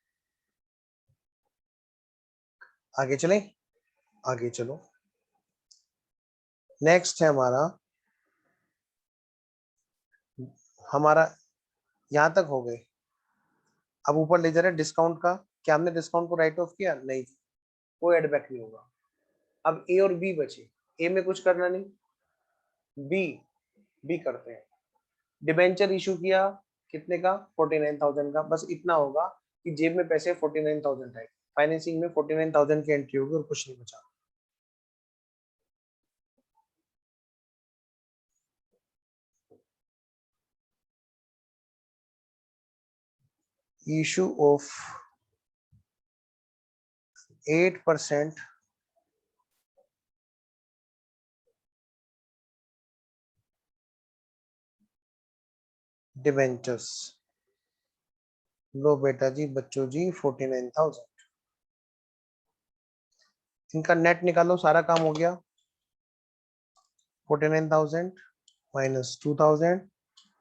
आगे चलें, आगे चलो। नेक्स्ट है हमारा यहां तक हो गए। अब ऊपर ले जा रहे हैं डिस्काउंट का। क्या हमने डिस्काउंट को राइट ऑफ किया? नहीं, कोई एडबैक नहीं होगा। अब ए और बी बचे। ए में कुछ करना नहीं, बी बी करते हैं। डिबेंचर इशू किया कितने का, 49,000 का। बस इतना होगा कि जेब में पैसे 49,000 है, फाइनेंसिंग में 49,000 की एंट्री होगी और कुछ नहीं बचा। Issue of 8% debentures. लो बेटा जी, बच्चों जी, 49,000। इनका नेट निकालो, सारा काम हो गया। 49,000 minus 2,000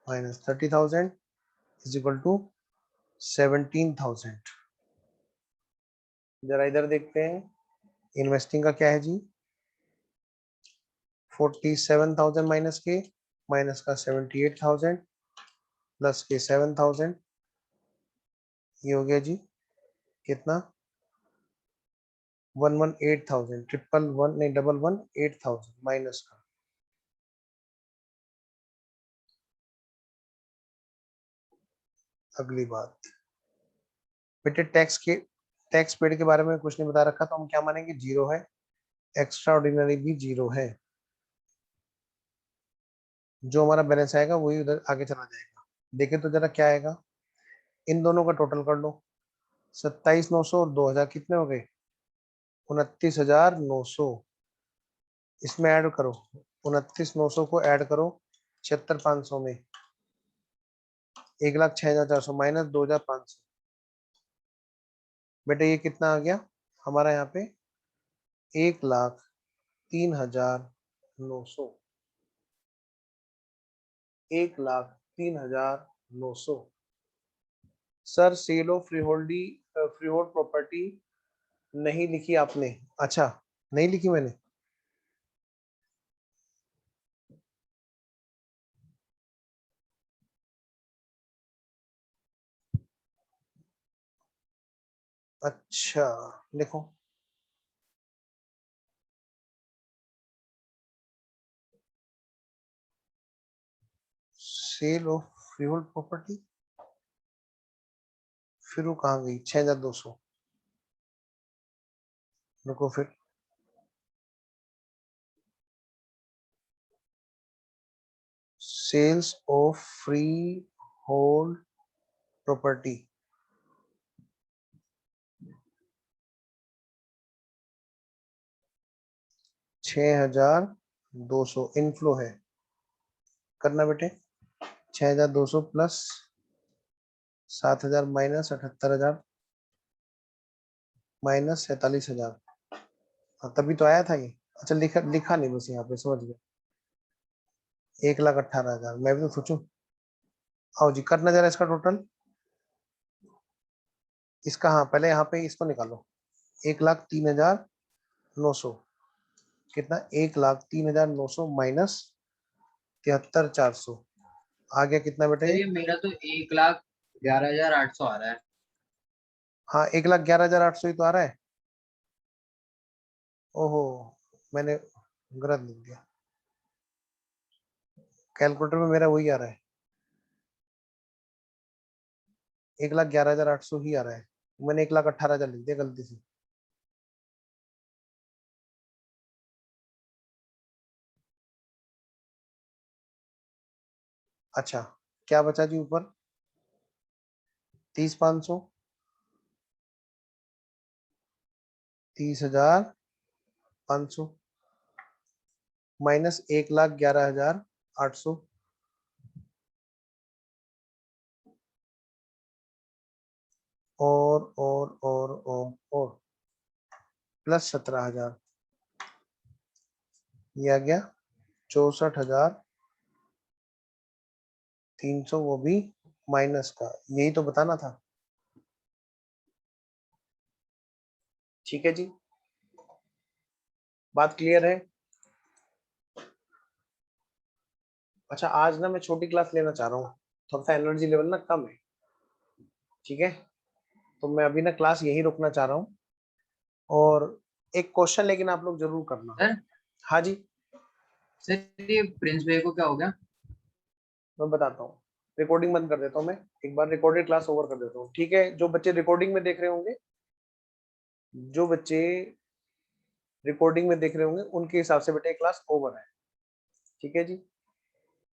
minus 30,000 is equal to 17,000। जरा इधर देखते हैं, इन्वेस्टिंग का क्या है जी, 47,000 माइनस का 78,000 प्लस के 7,000, ये हो गया जी कितना, 118,000, 111 नहीं 111,8,000 माइनस का। अगली बात बेटे, टैक्स पेड के बारे में कुछ नहीं बता रखा, तो हम क्या मानेंगे, जीरो है। एक्स्ट्रा ऑर्डिनरी भी जीरो है। जो हमारा बैलेंस आएगा वही उधर आगे चला जाएगा। देखें तो जरा क्या आएगा, इन दोनों का टोटल कर लो, 27,900 और 2,000 कितने हो गए, 29,900। इसमें ऐड करो, 29,900 को ऐड करो 76,500 में, 1,06,400 माइनस 2,500। बेटे ये कितना आ गया हमारा यहाँ पे, 1,03,900, 1,03,900। Sir sale of freehold property नहीं लिखी आपने? अच्छा, नहीं लिखी मैंने। अच्छा लिखो, sale of freehold property, फिर वो कहाँ गई, 6,200। रुको फिर, sales of freehold property, 6200 inflow है, करना बेटे। 6200 प्लस 7000 माइनस 78000 माइनस 47000, तभी तो आया था ये। अच्छा लिखा लिखा नहीं बस यहाँ पे, समझ गया। 1,18,000, मैं भी तो सोचूं। आओ जी करना जरा इसका टोटल। इसका हाँ पहले यहाँ पे इसको निकालो। 1,03,900 कितना, 1,03,900 माइनस 73,400 आ गया कितना बेटे? सर ये मेरा तो 1,11,800 आ रहा है। हाँ 1,11,800 ही तो आ रहा है। ओहो मैंने गलत लिख दिया, कैलकुलेटर में मेरा वही आ रहा है, 1,11,800 ही आ रहा है। मैंने 1,18,000 लिख दिया गलती से। अच्छा क्या बचा जी ऊपर? 30,500, 30,500 माइनस 1,11,800 और प्लस 17,000, ये आ गया 64,300, वो भी माइनस का, यही तो बताना था। ठीक है जी, बात क्लियर है? अच्छा आज ना मैं छोटी क्लास लेना चाह रहा हूँ, थोड़ा सा एनर्जी लेवल ना कम है, ठीक है? तो मैं अभी ना क्लास यही रोकना चाह रहा हूँ, और एक क्वेश्चन लेकिन आप लोग जरूर करना। सर हाँ जी सर ये प्रिंस भाई को क्या हो गया? मैं बताता हूँ, रिकॉर्डिंग बंद कर देता हूँ मैं, एक बार रिकॉर्डेड क्लास ओवर कर देता हूँ, ठीक है? जो बच्चे रिकॉर्डिंग में देख रहे होंगे, जो बच्चे रिकॉर्डिंग में देख रहे होंगे उनके हिसाब से बेटे क्लास ओवर है, ठीक है जी?